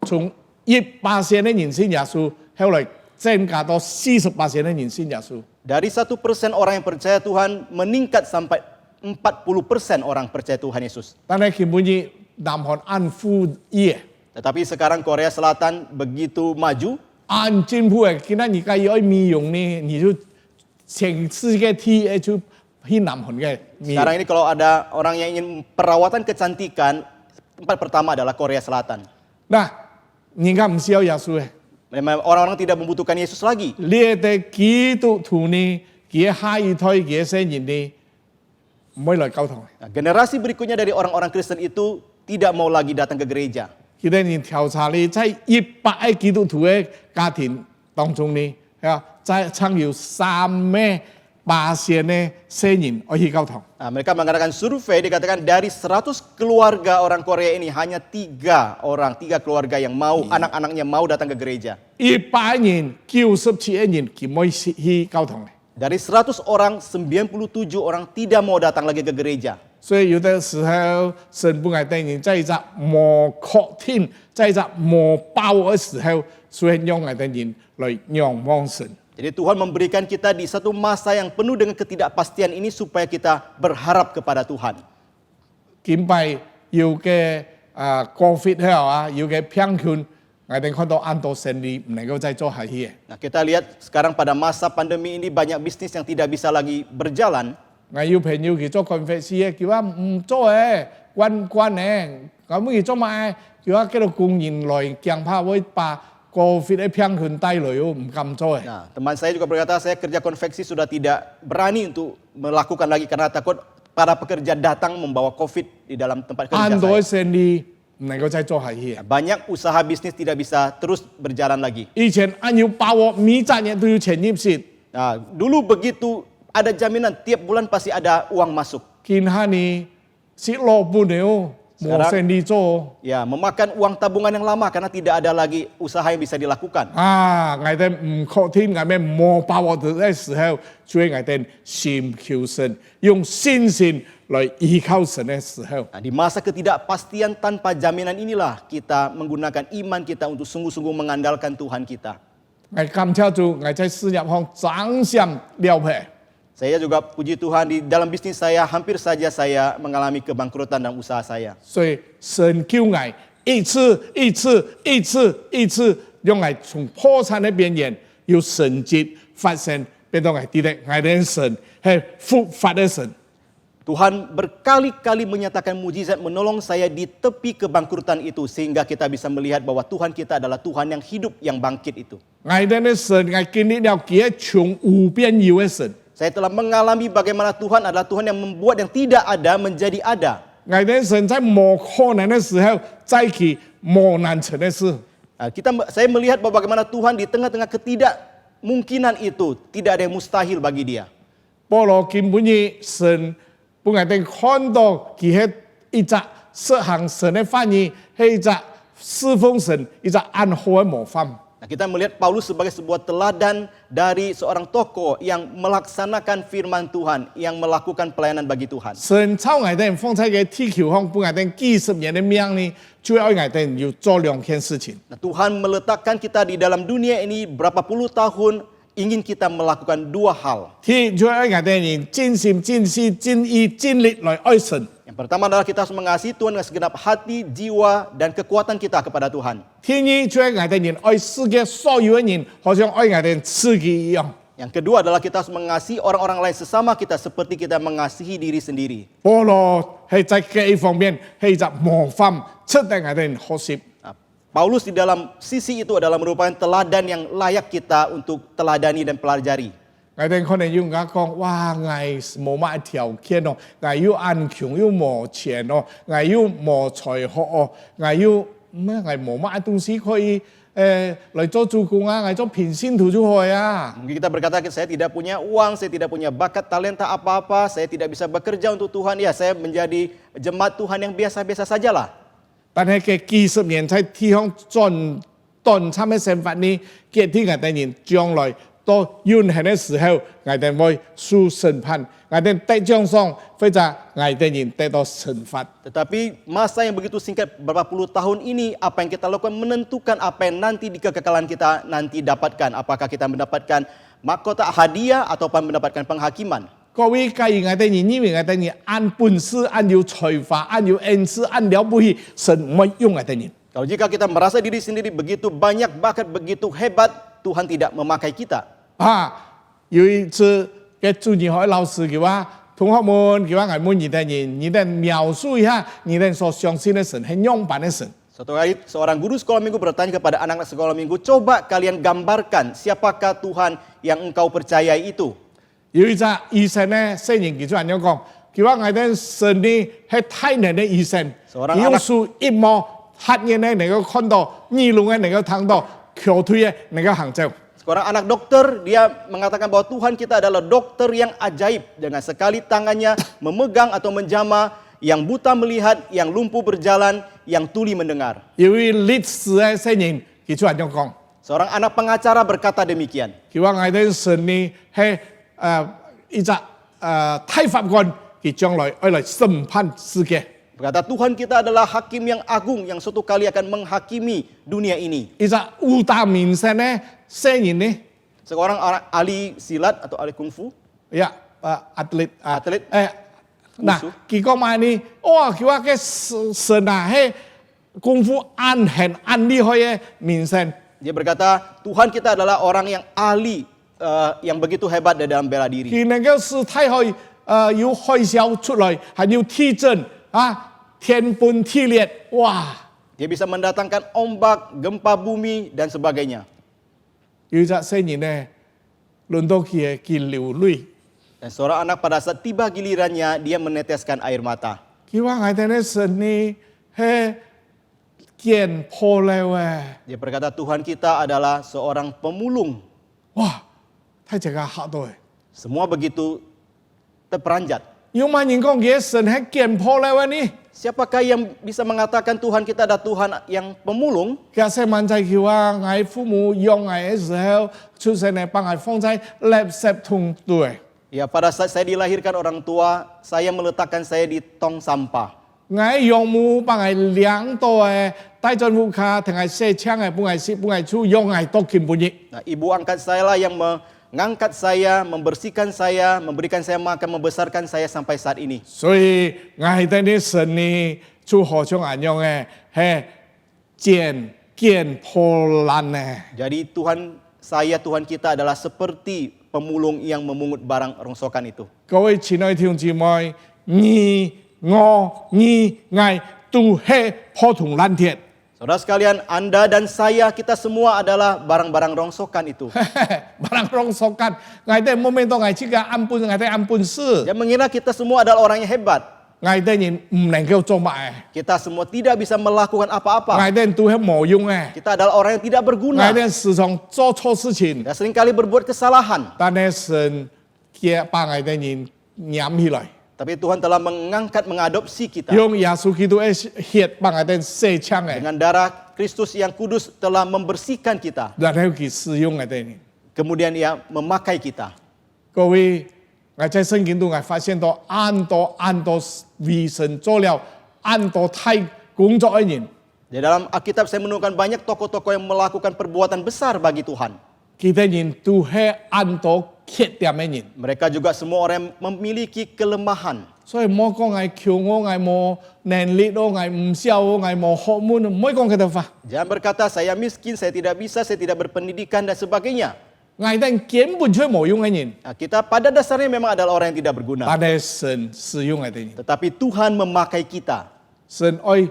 從1%嘅人信耶穌，後來增加到40%嘅人信耶穌。 dari 1% orang yang percaya Tuhan meningkat sampai 40% orang percaya Tuhan Yesus. 但係根本以南韓安富嘢， Tetapi sekarang Korea Selatan begitu maju, 安政府嘅，見到而家要美容呢，你就全世界睇就去南韓嘅美容。 sekarang ini kalau ada orang yang ingin perawatan kecantikan, tempat pertama adalah Korea Selatan. 嗱，而家唔需要耶穌嘅。 Memang orang-orang tidak membutuhkan Yesus lagi. 你哋基督徒呢，佢下一代嘅聖人呢，唔會來交通。 Nah, generasi berikutnya dari orang-orang Kristen itu tidak mau lagi datang ke gereja. 佢哋連調查呢，在100個基督徒嘅家庭當中呢，在參與3%嘅聖人可以交通。 Nah, mereka mengadakan survei, dikatakan dari 100 keluarga orang Korea ini hanya 3 keluarga yang mau, anak-anaknya mau datang ke gereja. 100人97人佢唔可以去交通嘅。 Dari 100 orang, 97 orang tidak mau datang lagi ke gereja. 所以有的時候神本來等人在一隻冇確定，在一隻冇包嘅時候，所以讓我哋人來仰望神。 Jadi Tuhan memberikan kita di satu masa yang penuh dengan ketidakpastian ini supaya kita berharap kepada Tuhan. 見拜要嘅COVID 要嘅偏權，我哋看到安多勝利唔能夠再做下去嘅。 Nah, kita lihat sekarang pada masa pandemi ini banyak bisnis yang tidak bisa lagi berjalan. 我有朋友去做 conference 嘅，叫我唔做嘅，關嘅，咁佢做乜？叫我叫到工人來強拍會把 COVID 嘅偏權帶來，我唔敢做嘅。 Nah, teman saya juga berkata, saya kerja konveksi sudah tidak berani untuk melakukan lagi karena takut para pekerja datang membawa COVID di dalam tempat kerja 安多 saya. 勝利唔能夠再做下去嘅。 Banyak usaha bisnis tidak bisa terus berjalan lagi. 以前按要把握每賺嘢都要錢入息， Nah, dulu begitu ada jaminan tiap bulan pasti ada uang masuk. 見下你蝕落半了，冇勝利做。 Ya, memakan uang tabungan yang lama karena tidak ada lagi usaha yang bisa dilakukan. 我哋唔確定我哋冇把握到嘅時候，所以我哋尋求神，用信心來依靠神嘅時候， Nah, di masa ketidakpastian tanpa jaminan inilah kita menggunakan iman kita untuk sungguh-sungguh mengandalkan Tuhan kita. 我感謝主，我在事業上掌上了不起。 Saya juga puji Tuhan di dalam bisnis saya hampir saja saya mengalami kebangkrutan dalam usaha saya. 所以神叫我一次讓我從破產嘅邊緣有神蹟發生，變到我哋嘅我哋神係復活嘅神。 Tuhan berkali-kali menyatakan mujizat menolong saya di tepi kebangkrutan itu sehingga kita bisa melihat bahwa Tuhan kita adalah Tuhan yang hidup, yang bangkit itu. 我哋嘅神係經歷了幾從無邊有嘅神， Saya telah mengalami bagaimana Tuhan adalah Tuhan yang membuat yang tidak ada menjadi ada. 我哋嘅神在冇可能嘅時候，再起冇難成嘅事。 Nah, saya melihat bahwa bagaimana Tuhan di tengah-tengah ketidakmungkinan itu tidak ada yang mustahil bagi Dia. 保羅根本嘅神，本來哋看到佢係一隻實行神嘅範圍，係一隻侍奉神，一隻安好嘅模範。 Nah, kita melihat Paulus sebagai sebuah teladan dari seorang tokoh yang melaksanakan firman Tuhan, yang melakukan pelayanan bagi Tuhan. 神操我哋放在嘅地球上，本來哋幾十年嘅命令，最後我哋要做兩件事情。 Nah, Tuhan meletakkan kita di dalam dunia ini berapa puluh tahun ingin kita melakukan 2 hal. 天最後我哋要盡心、盡思、盡意、盡力來愛神。 Yang pertama adalah kita harus mengasihi Tuhan dengan segenap hati, jiwa, dan kekuatan kita kepada Tuhan. 天意最後我哋要愛世界所有嘅人，好像愛我哋自己一樣。 Yang kedua adalah kita harus mengasihi orang-orang lain sesama kita seperti kita mengasihi diri sendiri. 保羅係在呢方面係一隻模範，出嚟我哋學習。 Nah, Paulus di dalam sisi itu adalah merupakan teladan yang layak kita untuk teladani dan pelajari. 我哋可能要人家講，哇！我冇乜條件哦，我要安強，要冇錢哦，我要冇才學哦，我要咩係冇乜東西可以嚟做主公啊，嚟做平信徒就好啊。 Mungkin kita berkata, saya tidak punya uang, saya tidak punya bakat, talenta apa-apa, saya tidak bisa bekerja untuk Tuhan. Ya, saya menjadi jemaat Tuhan yang biasa-biasa sajalah. 但係嘅幾十年在天空盡參嘅成法呢，嘅天我哋人將來到永恆嘅時候，我哋會受審判，我哋得獎賞，或者我哋人得到懲罰。 Tetapi masa yang begitu singkat beberapa puluh tahun ini, apa yang kita lakukan menentukan apa yang nanti di kekekalan kita nanti dapatkan. Apakah kita mendapatkan mahkota hadiah atau mendapatkan penghakiman. 各位介意我哋人以為我哋人按本事、按有才華、按有恩賜、按了不起，神唔會用我哋人。 Kalau jika kita merasa diri sendiri begitu banyak bakat, begitu hebat, Tuhan tidak memakai kita. 有一次嘅主日學老師叫話，同學們叫話我們你哋描述一下你哋所相信嘅神係樣板嘅神。 Suatu kali seorang guru sekolah minggu bertanya kepada anak-anak sekolah minggu, coba kalian gambarkan siapakah Tuhan yang engkau percayai itu. 有一隻醫生咧，雖然佢就咁樣講，佢話我哋神呢係太難嘅醫生， Seorang 有 anak- 數一摸黑眼咧能夠看到，耳聾咧能夠聽到，瘸腿咧能夠行走。 Seorang anak dokter, dia mengatakan bahwa Tuhan kita adalah dokter yang ajaib. Dengan sekali tangannya memegang atau menjamah, yang buta melihat, yang lumpuh berjalan, yang tuli mendengar. 有位律師嘅雖然佢就咁樣講， Seorang anak pengacara berkata demikian. 佢話我哋神呢係一隻太法官，佢將來愛嚟審判世界。 Berkata Tuhan kita adalah hakim yang agung yang suatu kali akan menghakimi dunia ini. 一隻武打明星咧，雖然呢， Seorang orang ahli silat atau ahli kungfu, 呀atlet Atlet. 嗱，佢講埋呢，哇！佢話嘅神啊，係功夫按厲害嘅明星。 dia berkata Tuhan kita adalah orang yang ahli, yang begitu hebat di dalam bela diri. 佢能夠使太海有海嘯出來，還有地震天崩地裂，哇！ Dia bisa mendatangkan ombak, gempa bumi, dan sebagainya. 有隻雖然呢，輪到佢佢流淚， Dan seorang anak pada saat tiba gilirannya, dia meneteskan air mata. 佢話我哋嘅神呢係見破了誒， Dia berkata Tuhan kita adalah seorang pemulung. 哇！睇這個嚇到誒。 Semua begitu terperanjat. 有冇人講佢神係見破了誒呢？ Siapakah yang bisa mengatakan Tuhan kita adalah Tuhan yang pemulung? 假設萬仔橋啊，我父母養我嘅時候，出生咧把我放在垃圾桶度。 Ya, pada saat saya dilahirkan orang tua, saya meletakkan saya di tong sampah. 我養母把我兩度誒帶進屋企，同我洗槍誒，幫我洗，幫我煮，養我多見半日。 Nah, ibu angkat saya lah yang mengangkat saya, membersihkan saya, memberikan saya makan, membesarkan saya sampai saat ini. 所以我係對你神呢，就好像咁樣誒，係見破爛誒。 Jadi Tuhan kita adalah seperti pemulung yang memungut barang rongsokan itu. 各位親愛弟兄姊妹，你我都係普通爛鐵。 Saudara sekalian, Anda dan saya, kita semua adalah barang-barang rongsokan itu. barang rongsokan, ngai teh momento ngai cika ampun ngai teh ampun se, Yang mengira kita semua adalah orang yang hebat. ngai teh yin nengkau coma Kita semua tidak bisa melakukan apa-apa. ngai teh tu he mo yung Kita adalah orang yang tidak berguna. ngai teh 时常做錯事情， Dan seringkali berbuat kesalahan. 但係神嘅把ngai teh yin nhắm起來， Tapi Tuhan telah mengangkat, mengadopsi kita. 用耶穌基督嘅血把ngai teh 洗槍嘅， Dengan darah Kristus yang kudus telah membersihkan kita. 然後佢使用ngai teh。 Kemudian ia memakai kita. 各位，我在聖經度我發現到按多為神做了按多太工作嘅人。 Di dalam Alkitab saya menemukan banyak tokoh-tokoh yang melakukan perbuatan besar bagi Tuhan. kita nhìn tu he ăn to khét tiệm ấy nhìn. Mereka juga semua orang yang memiliki kelemahan. So mỗi con ngày khiêu ngô ngày mò nền lít đô ngày siêu ngày mò họ muốn mỗi con cái đâu phải. Jangan berkata saya miskin, saya tidak bisa, saya tidak berpendidikan dan sebagainya. Ngày đang kiếm bùn chơi mổ yung ấy nhìn. Nah, kita pada dasarnya memang adalah orang yang tidak berguna. Ta đây Sơn sử dụng ấy nhìn. Tetapi Tuhan memakai kita. Sơn ơi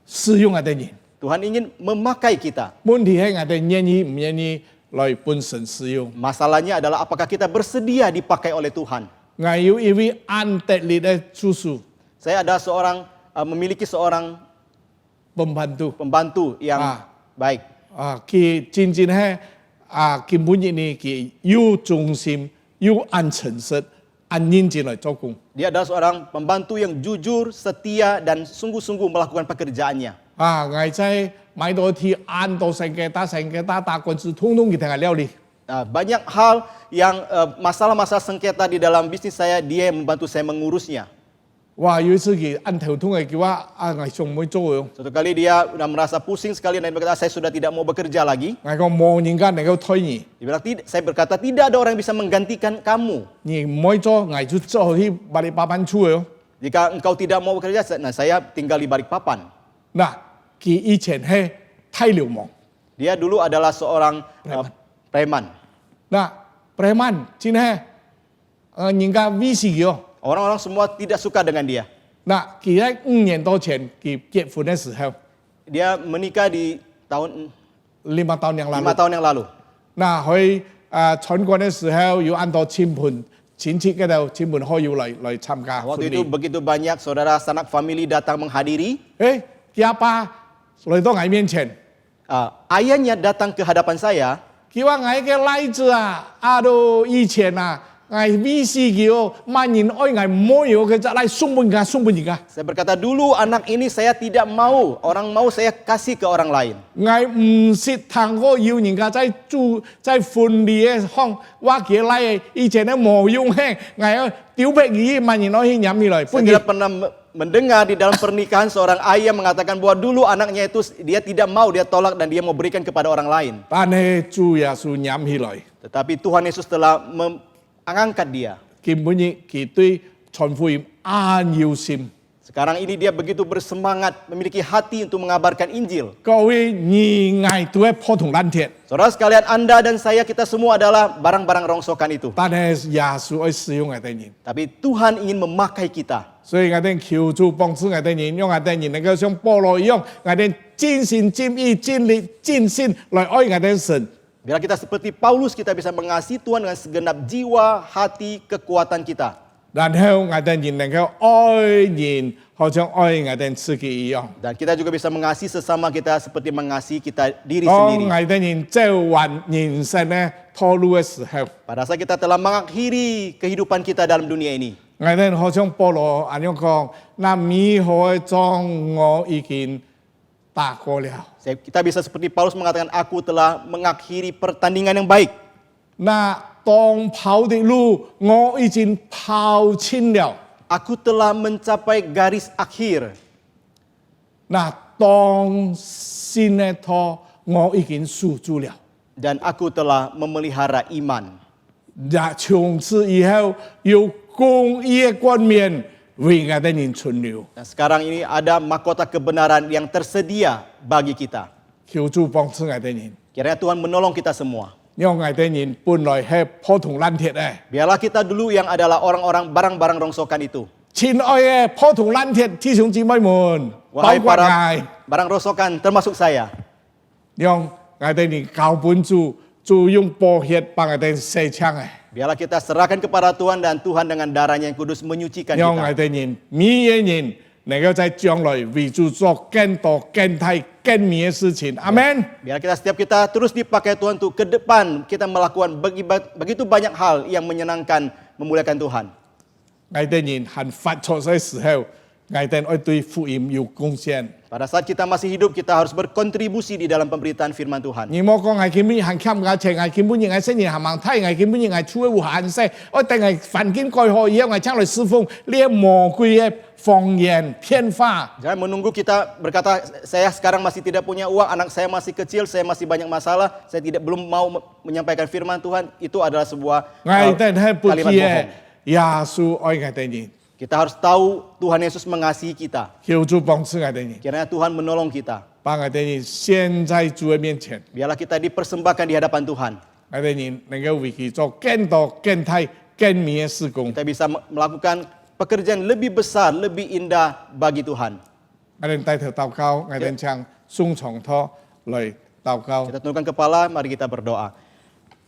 sử dụng ấy nhìn. Tuhan ingin memakai kita. Muốn thì hay ngày đang nhận ý không nhận ý lại bùn Sơn sử dụng. Masalahnya adalah apakah kita bersedia dipakai oleh Tuhan. Ngày yêu ý an tệ lít ấy chú su. Saya ada memiliki seorang pembantu pembantu yang baik. 佢真正係根本呢，佢有忠心、有按誠實、按認真來做工。 Dia adalah seorang pembantu yang jujur, setia dan sungguh-sungguh melakukan pekerjaannya. 我在買到啲按到成嘅打官司，通通佢聽係了你。 Banyak hal yang masalah-masalah sengketa di dalam bisnis saya, dia yang membantu saya mengurusnya. 哇！有一次佢按頭痛嘅叫我我上唔會做嘅， Suatu kali dia sudah merasa pusing sekali dan dia berkata, saya sudah tidak mau bekerja lagi. 我講冇人家能夠推你， Dia bilang, saya berkata, tidak ada orang yang bisa menggantikan kamu. 你唔可以做，我就做去把你八班出嘅。 Jika engkau tidak mau bekerja, nah saya tinggal di Balikpapan. 嗱，佢以前係太流氓， Dia dulu adalah seorang preman. 嗱preman 真係人家威士嘅。 Orang-orang semua tidak suka dengan dia. 嗱，佢喺5年多前佢結婚嘅時候， Dia menikah di tahun 5 tahun yang lalu。 5 tahun yang lalu. 嗱，佢參觀嘅時候有按到親戚嗰度親朋好友來參加婚 Waktu itu 禮。 begitu banyak saudara sanak famili datang menghadiri. 佢阿爸來到我面前， Ayahnya datang ke hadapan saya. 佢話我嘅例子到以前我威士忌萬人愛我唔可以嘅就嚟送俾人家。 Saya berkata, dulu anak ini saya tidak mau. Orang mau saya kasih ke orang lain. 我唔識談我要人家在婚禮嘅行，我嘅嚟以前咧冇用嘅，我要丟俾佢萬人愛去飲起來。 Saya tidak pernah mendengar di dalam pernikahan seorang ayah mengatakan bahwa dulu anaknya itu dia tidak mau, dia tolak dan dia mau berikan kepada orang lain. 但係主耶穌飲起來， Tetapi Tuhan Yesus telah mengangkat dia. 根本佢對傳福音按要心。 Sekarang ini dia begitu bersemangat, memiliki hati untuk mengabarkan Injil. 各位你愛都係普通爛鐵， Saudara sekalian, Anda dan saya, kita semua adalah barang-barang rongsokan itu. 但係耶穌愛使用我哋人， Tapi Tuhan ingin memakai kita. 所以我哋求主幫助我哋人，讓我哋人能夠像保羅一樣，我哋盡心盡意盡力盡心來愛我哋神。 Biar kita seperti Paulus, kita bisa mengasihi Tuhan dengan segenap jiwa, hati, kekuatan kita. 然後我哋人能夠愛人，好像愛我哋自己一樣。 Dan kita juga bisa mengasihi sesama kita seperti mengasihi kita diri 當 sendiri. 我哋人走完人生嘅道路嘅時候， Pada saat kita telah mengakhiri kehidupan kita dalam dunia ini. 我哋好像保羅咁樣講，那美好嘅仗我已經打過了。 Kita bisa seperti Paulus mengatakan, aku telah mengakhiri pertandingan yang baik. 那當跑的路我已經跑清了。 Aku telah mencapai garis akhir. 那當先嘅拖我已經守住了。 Dan aku telah memelihara iman. 那從此以後有公義嘅冠冕為我哋人存留。 Dan sekarang ini ada mahkota kebenaran yang tersedia bagi kita. 求主幫助我哋人， Kiranya Tuhan menolong kita semua. 讓我哋人本來係普通爛鐵嘅。 Biarlah kita dulu yang adalah orang-orang barang-barang rongsokan itu. 親愛嘅普通爛鐵弟兄姊妹們，包 Wahai 括 para 我， barang rongsokan termasuk saya. 讓我哋人交本主用寶血幫我哋洗淨嘅， Biarlah kita serahkan kepada Tuhan dan Tuhan dengan darahnya yang kudus menyucikan 讓我 kita. 哋人每一人能夠在將來為主做更多、更大、更美嘅事情。阿門。 Biar setiap kita terus dipakai Tuhan untuk ke depan kita melakukan begitu banyak hal yang menyenangkan, memuliakan Tuhan. 我哋人行發錯嘅時候，我哋愛對福音有貢獻。 Pada saat kita masih hidup, kita harus berkontribusi di dalam pemberitaan firman Tuhan. 你莫講我根本行欠我錢，我根本我生年行盲梯，我根本我出去有限勢，我定係環境改好以後，我將來侍奉呢魔鬼嘅謊言騙話。 Jangan menunggu kita berkata, saya sekarang masih tidak punya uang, anak saya masih kecil, saya masih banyak masalah, saya belum mau menyampaikan firman Tuhan. Itu adalah sebuah 我哋係不 kalimat 記 bohong. 耶穌愛我哋人， Kita harus tahu Tuhan Yesus mengasihi kita. 求主幫助我哋人， Kiranya Tuhan menolong kita. 把我哋人獻在主嘅面前， Biarlah kita dipersembahkan di hadapan Tuhan. 我哋人能夠為佢做更多、更大、更美嘅事工。 Kita bisa melakukan pekerjaan lebih besar, lebih indah bagi Tuhan. 我哋低頭禱告，我哋將順從禱來禱告。 Kita tundukkan kepala, mari kita berdoa.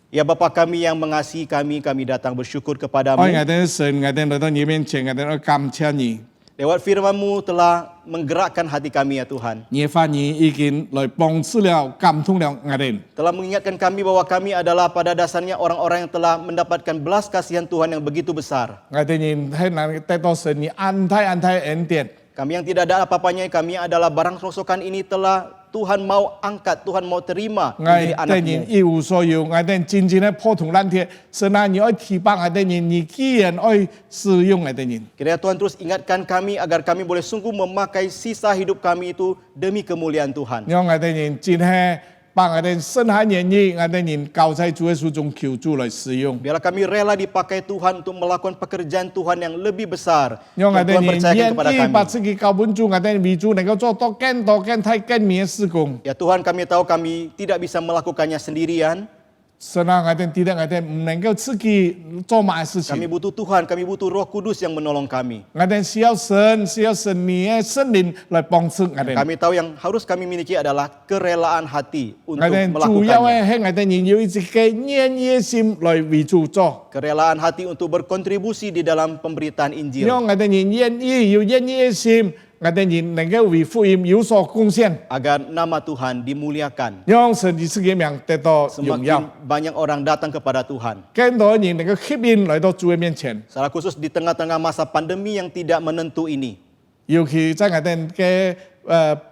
Ya Bapa kami yang mengasihi kami, kami datang bersyukur kepadamu. 愛我哋嘅神，我哋來到你面前，我哋要感謝你， Lewat firman-Mu telah menggerakkan hati kami ya Tuhan. 你的话语已经来帮助了、感动了我哋。 Telah mengingatkan kami bahwa kami adalah pada dasarnya orang-orang yang telah mendapatkan belas kasihan Tuhan yang begitu besar. 我哋人喺能得到神嘅安泰恩典。 Kami yang tidak ada apa-apanya, kami adalah barang rongsokan ini telah Tuhan mau angkat, Tuhan mau terima 我 menjadi 哋人 anak-Mu. 一無所有，我哋真正嘅破銅爛鐵，神啊，你愛提拔我哋人，你既然愛使用我哋人， Kiranya Tuhan terus ingatkan kami agar kami boleh sungguh memakai sisa hidup kami itu demi kemuliaan Tuhan. 讓我哋人真係把我哋身下願意，我哋人交在主嘅手中求主來使用。 Biarlah kami rela dipakai Tuhan untuk melakukan pekerjaan Tuhan yang lebih besar 讓我 yang 哋 Tuhan 人 percayakan 願 kepada 意把 kami. 自己交本主，我哋為主能夠做多更太更美嘅事工。 Ya Tuhan, kami tahu kami tidak bisa melakukannya sendirian. 神啊，我哋tidak我哋唔能夠自己做乜事 Kami 情， butuh Tuhan, kami butuh Roh Kudus yang menolong kami. 我哋需要神你嘅聖靈來幫助我哋。 Kami tahu yang harus kami miliki adalah kerelaan hati 我 untuk 哋主要 melakukannya. 係我哋人要一個願意心來為主做。 Kerelaan hati untuk berkontribusi di dalam pemberitaan Injil. 讓我哋人願意嘅心，我哋人能夠為福音有所貢獻， Agar nama Tuhan dimuliakan. 讓神嘅自己名得到榮耀， Semakin banyak orang datang kepada Tuhan. 更多人能夠吸引來到主嘅面前。 Secara khusus di tengah-tengah masa pandemi yang tidak menentu ini. 尤其在我哋嘅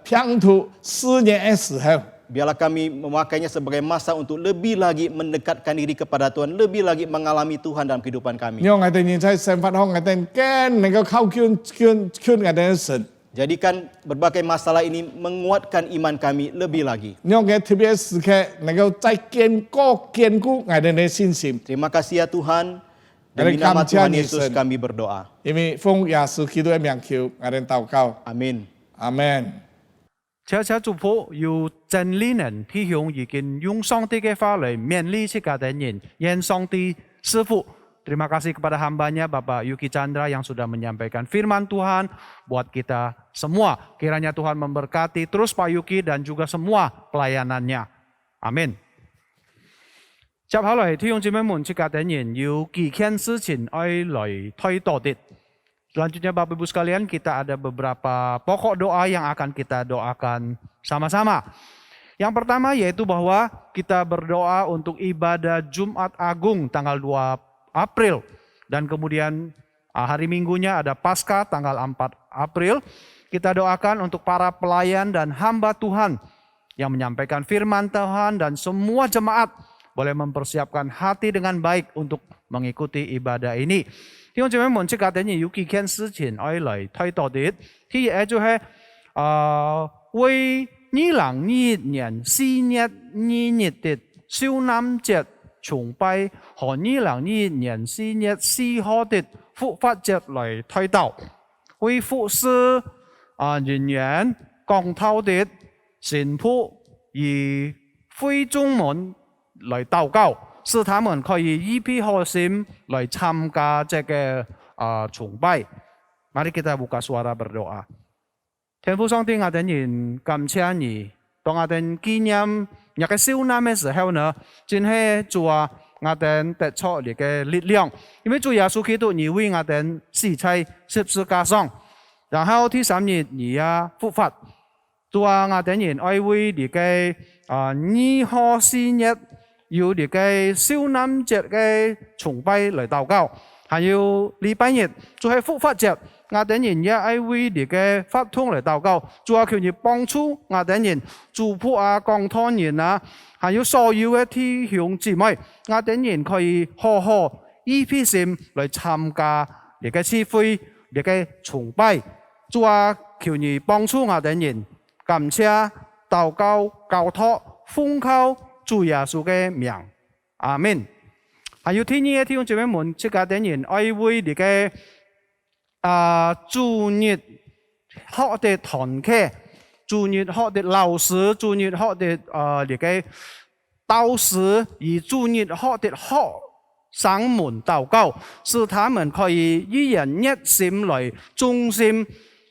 拼圖4年嘅時候， Biarlah kami memakainya sebagai masa untuk lebih lagi mendekatkan diri kepada Tuhan, lebih lagi mengalami Tuhan dalam kehidupan kami. 讓我哋人在生活中，我哋更能夠靠近我哋嘅神。 Jadikan berbagai masalah ini menguatkan iman kami lebih lagi. 讓嘅特別時刻能夠再堅固我哋嘅信心， Terima kasih ya Tuhan. Dari Demi nama kami Tuhan Tuhan Yesus Yesus. kami berdoa. 因為奉耶穌基督嘅名求，我哋禱告， Amin. 阿門。 悄悄祝福有真理人弟兄已經用上帝嘅話來勉勵其他的人，願上帝賜福。Terima kasih kepada hambanya Bapak Yuki Chandra yang sudah menyampaikan firman Tuhan buat kita semua. Kiranya Tuhan memberkati terus Pak Yuki dan juga semua pelayanannya. Amin. 接下來弟兄姊妹們，其他的人有幾件事情要來推導的。Selanjutnya Bapak Ibu sekalian, kita ada beberapa pokok doa yang akan kita doakan sama-sama. Yang pertama yaitu bahwa kita berdoa untuk ibadah Jumat Agung tanggal 2 April. Dan kemudian hari Minggunya ada Paskah tanggal 4 April. Kita doakan untuk para pelayan dan hamba Tuhan yang menyampaikan firman Tuhan dan semua jemaat boleh mempersiapkan hati dengan baik untuk mengikuti ibadah ini. 弟兄姊妹們，即係等於有幾件事情愛嚟推導啲，第一就係為2021年4月2日的少男節崇拜和2021年4月4號的復活節嚟推導，為服侍人員講道的神父以會眾們嚟禱告。 使他們可以一批好心來參加這個崇拜。Mari kita buka suara berdoa. 天父上帝，我哋人感謝你，當我哋紀念日嘅少男嘅時候呢，真係主啊，我哋得出你嘅力量，因為主耶穌基督你為我哋死在十字架上，然後第3日你也復活。主啊，我哋人愛為你嘅2號4日。 有你嘅少男節嘅崇拜嚟禱告，還有禮拜日就係復活節，我哋人也愛為你嘅法通嚟禱告，主啊求你幫助我哋人，祝福啊講堂人啊，還有所有嘅弟兄姊妹，我哋人可以好好一批心嚟參加你嘅聚會、你嘅崇拜，主啊求你幫助我哋人，感謝禱告交託奉靠。 主耶穌嘅名，阿門。還有天意嘅弟兄姊妹們，即家啲人愛為你嘅主日學嘅團契、主日學嘅老師、主日學嘅你嘅導師，以主日學嘅學生們禱告，使他們可以一人一心來忠心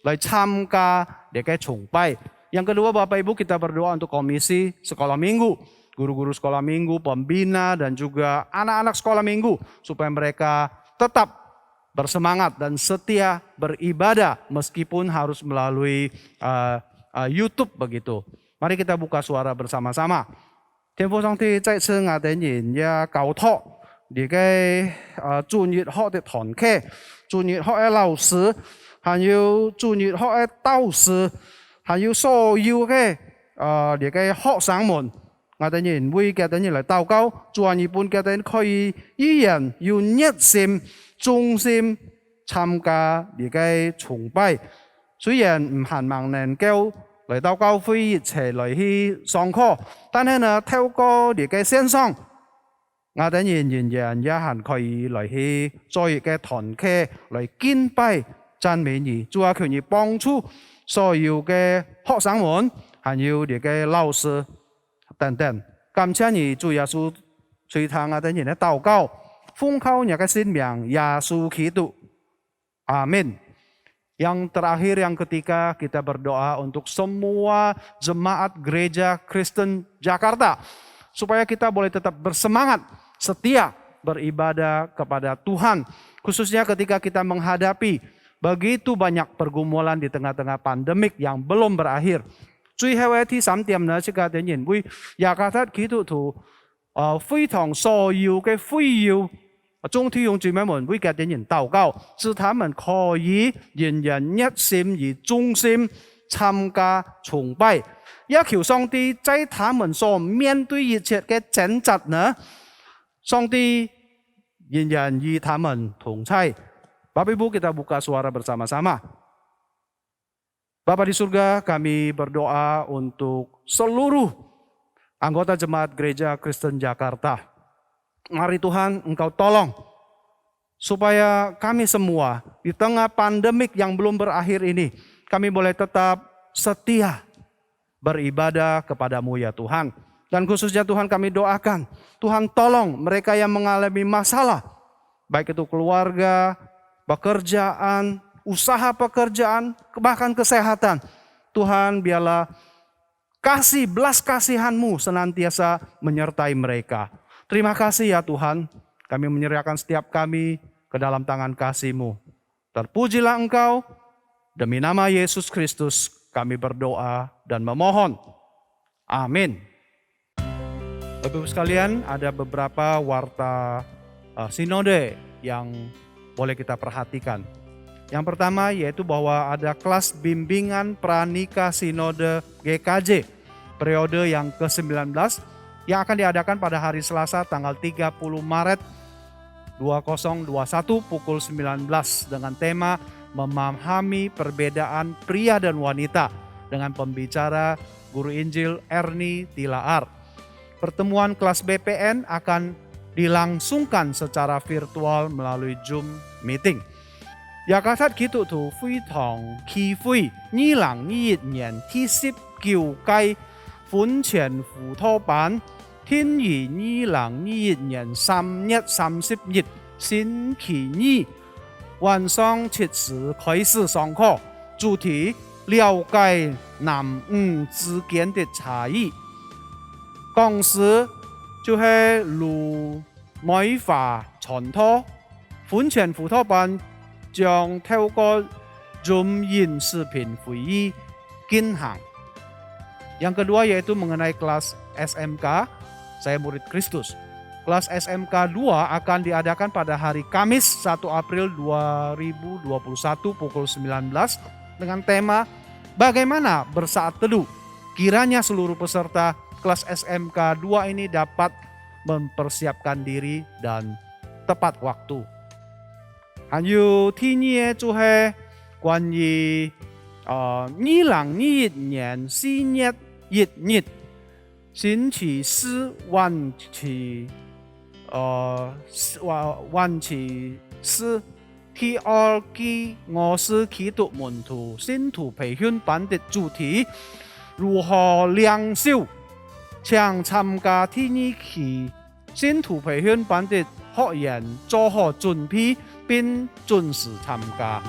來參加你嘅崇拜。Yang kedua Bapak Ibu kita berdoa untuk komisi sekolah minggu. Guru-guru sekolah minggu, pembina, dan juga anak-anak sekolah minggu. Supaya mereka tetap bersemangat dan setia beribadah meskipun harus melalui YouTube begitu. Mari kita buka suara bersama-sama. 天父上帝在此我哋人也交託你嘅專業學的團契、專業學嘅老師，還有專業學嘅導師，還有所有嘅你嘅學生們，我哋人為嘅人嚟禱告，主啊，日本嘅人可以依然要熱心、忠心參加你嘅崇拜，雖然唔係萬能夠嚟到教會一齊嚟去上課，但係呢，透過你嘅線上，我哋人人也係可以嚟去做一個團契嚟敬拜讚美你，主啊，求你幫助所有嘅學生們，還有你嘅老師等等。感謝你，主耶穌垂聽我哋人嘅禱告，奉靠你嘅聖名，耶穌基督，阿門。Yang terakhir, yang ketiga, kita berdoa untuk semua jemaat gereja Kristen Jakarta. Supaya kita boleh tetap bersemangat, setia beribadah kepada Tuhan. Khususnya ketika kita menghadapi begitu banyak pergumulan di tengah-tengah pandemik yang belum berakhir. 最後一啲3點呢，即係人會亞加達基督徒非常所要嘅需要。中弟兄姊妹們會嘅人禱告，使他們可以人人一心而忠心參加崇拜，也求上帝在他們所面對一切嘅掙扎呢，上帝人人與他們同在。Bapak Ibu, kita buka suara bersama-sama. Bapa di surga, kami berdoa untuk seluruh anggota jemaat gereja Kristen Jakarta. Mari Tuhan, Engkau tolong supaya kami semua di tengah pandemik yang belum berakhir ini, kami boleh tetap setia beribadah kepadamu ya Tuhan. Dan khususnya Tuhan kami doakan, Tuhan tolong mereka yang mengalami masalah, baik itu keluarga, pekerjaan, usaha pekerjaan, bahkan kesehatan. Tuhan biarlah kasih belas kasihan-Mu senantiasa menyertai mereka. Terima kasih ya Tuhan, kami menyerahkan setiap kami ke dalam tangan kasih-Mu. Terpujilah Engkau, demi nama Yesus Kristus kami berdoa dan memohon. Amin. Bapak-Ibu sekalian, ada beberapa warta sinode yang boleh kita perhatikan. Yang pertama yaitu bahwa ada kelas bimbingan pranikah sinode GKJ periode yang ke-19 yang akan diadakan pada hari Selasa tanggal 30 Maret 2021 pukul 19 dengan tema memahami perbedaan pria dan wanita dengan pembicara Guru Injil Ernie Tilaar. Pertemuan kelas BPN akan dilangsungkan secara virtual melalui Zoom meeting. 亞加達基督徒會堂期會2021年第19屆婚前輔導班聽於2021年3月30日星期二晚上7時開始上課，主題了解男女之間的差異。講師就係盧美華傳道，婚前輔導班將透過 Zoom 音視頻會議進行。Yang kedua yaitu mengenai kelas SMK, saya murid Kristus. Kelas SMK 2 akan diadakan pada hari Kamis 1 April 2021 pukul 19 dengan tema bagaimana bersaat teduh. Kiranya seluruh peserta kelas SMK 2 ini dapat mempersiapkan diri dan tepat waktu. 還有第二就係關於2021年4月1日星期四晚期四第二季我是基督門徒信徒培訓班的主題如何領袖，請參加第二期信徒培訓班的學員做好準備並準時參加。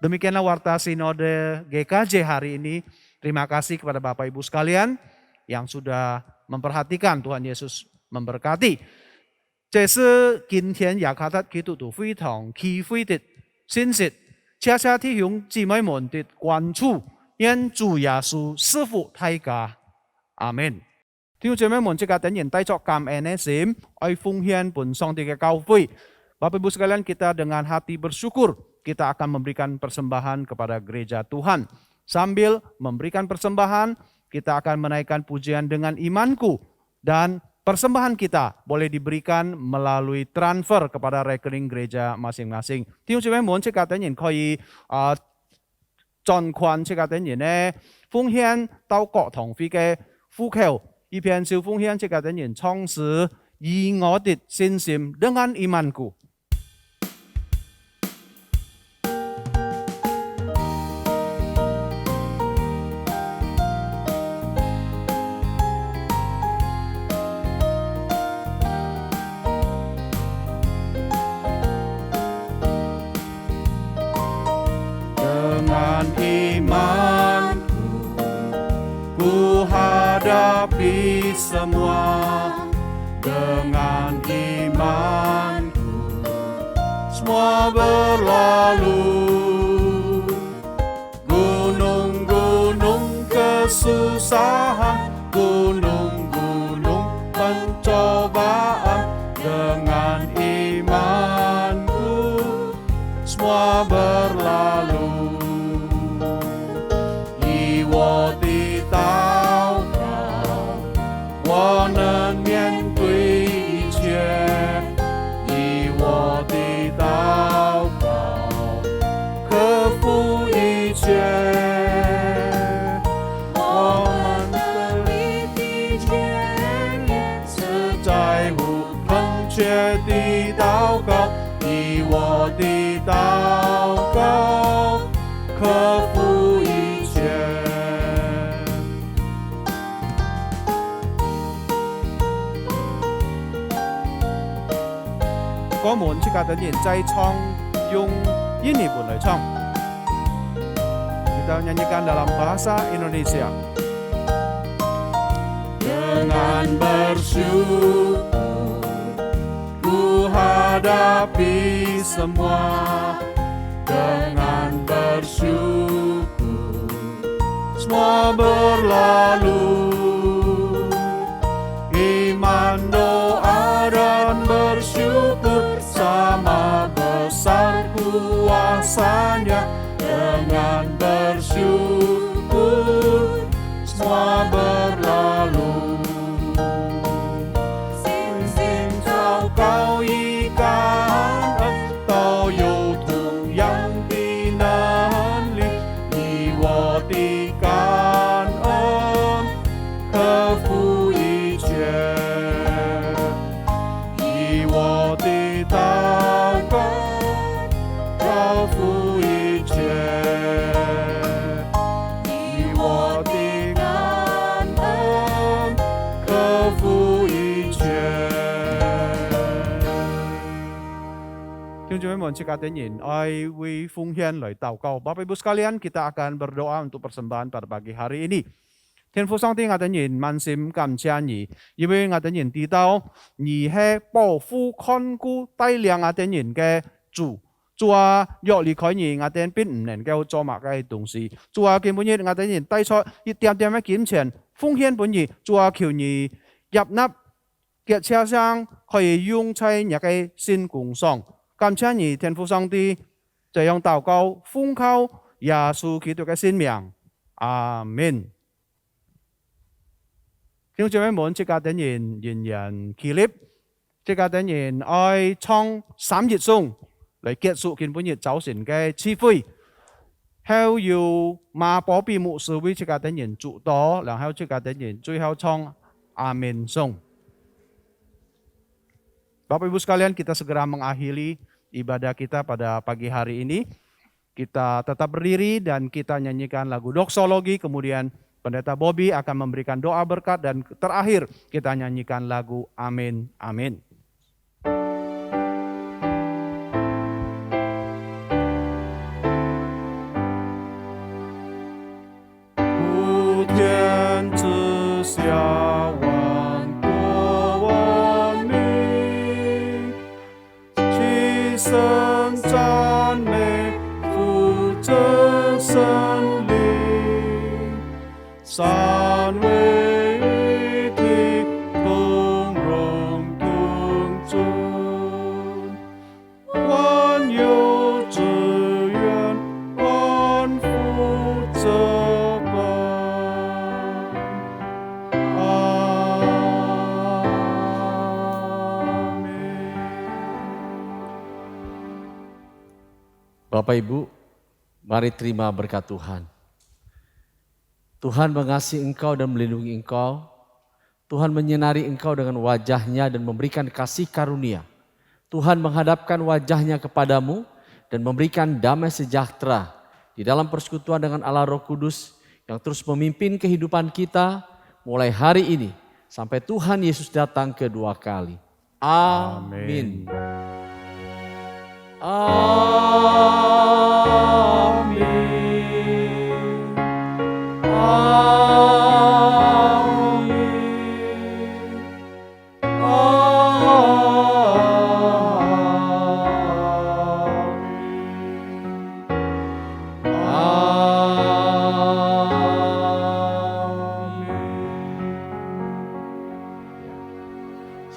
Demikianlah warta sinode GKJ hari ini. Terima kasih kepada Bapak Ibu sekalian yang sudah memperhatikan. Tuhan Yesus memberkati. 这是今天雅卡达基督徒非常奇慧的信息，恰恰提醒姊妹們的關注，願主耶穌賜福大家。阿門。弟兄姊妹們，即刻等人帶着感恩的心，愛奉獻本上帝嘅教會。Bapak Ibu sekalian, kita dengan hati bersyukur, kita akan memberikan persembahan kepada gereja Tuhan. Sambil memberikan persembahan, kita akan menaikkan pujian dengan imanku. Dan persembahan kita boleh diberikan melalui transfer kepada rekening gereja masing-masing. 弟兄姊妹們，即刻等人可以盡款，即刻等人呢奉獻到各堂會嘅戶口，一片小奉獻，即刻等人創始以我的信心 dengan imanku。Dengan imanku ku hadapi semua. Dengan imanku semua berlalu. Gunung-gunung kesusahan, gunung-gunung pencobaan. Dengan imanku semua berlalu. 我的祷告，我能面对一切。以我的祷告，克服一切。我们的力的前沿是在乎恳切的祷告。以我的祷告，克服一切。我們即刻等人再唱，用印尼文來唱。Kita nyanyikan dalam bahasa Indonesia. Dengan bersyukur ku hadapi semua. Dengan bersyukur semua berlalu. Iman, doa dan bersyukur sama besar kuasanya. Dengan bersyukur semua berlalu. Xin chào cao y cảm ơn, 都有同样的能力。以我的感恩克服一切。以我的祷告克服一切。以我的感恩克服一切。弟兄姊妹們，即刻等人愛為奉獻來禱告。Bapak Ibu sekalian, kita akan berdoa untuk persembahan pada pagi hari ini. 天父上帝，我等人滿心感謝你，因為我等人知道你係保護看顧帶領我等人嘅主。主啊，若離開你，我哋必唔能夠做乜嘅東西。主啊，今本日我哋人帶出一點點嘅金錢奉獻本日。主啊，求你入納嘅車上可以用在一個新工上。感謝你，天父上帝，這樣禱告奉靠耶穌基督嘅聖名，阿門。弟兄姊妹們，即刻等人仍然起立，即刻等人愛唱3節頌嚟結束今本日早晨嘅聚會。後要馬寶比牧師會即刻等人主導，然後即刻等人最後唱阿門頌。Bapak Ibu sekalian, kita segera mengakhiri ibadah kita pada pagi hari ini. Kita tetap berdiri dan kita nyanyikan lagu doksologi, kemudian Pendeta Bobby akan memberikan doa berkat dan terakhir kita nyanyikan lagu Amin, Amin. San Wei Thi Kung Rong Tung Chun Wan Yu Zhi Yuan Wan Fu Zhe Ban Amin. Bapak Ibu, mari terima berkat Tuhan. Tuhan mengasihi engkau dan melindungi engkau. Tuhan menyinari engkau dengan wajahnya dan memberikan kasih karunia. Tuhan menghadapkan wajahnya kepadamu dan memberikan damai sejahtera di dalam persekutuan dengan Allah Roh Kudus yang terus memimpin kehidupan kita mulai hari ini sampai Tuhan Yesus datang kedua kali. Amin. Amin.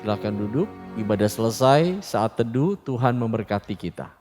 Silakan duduk, ibadah selesai, saat teduh Tuhan memberkati kita.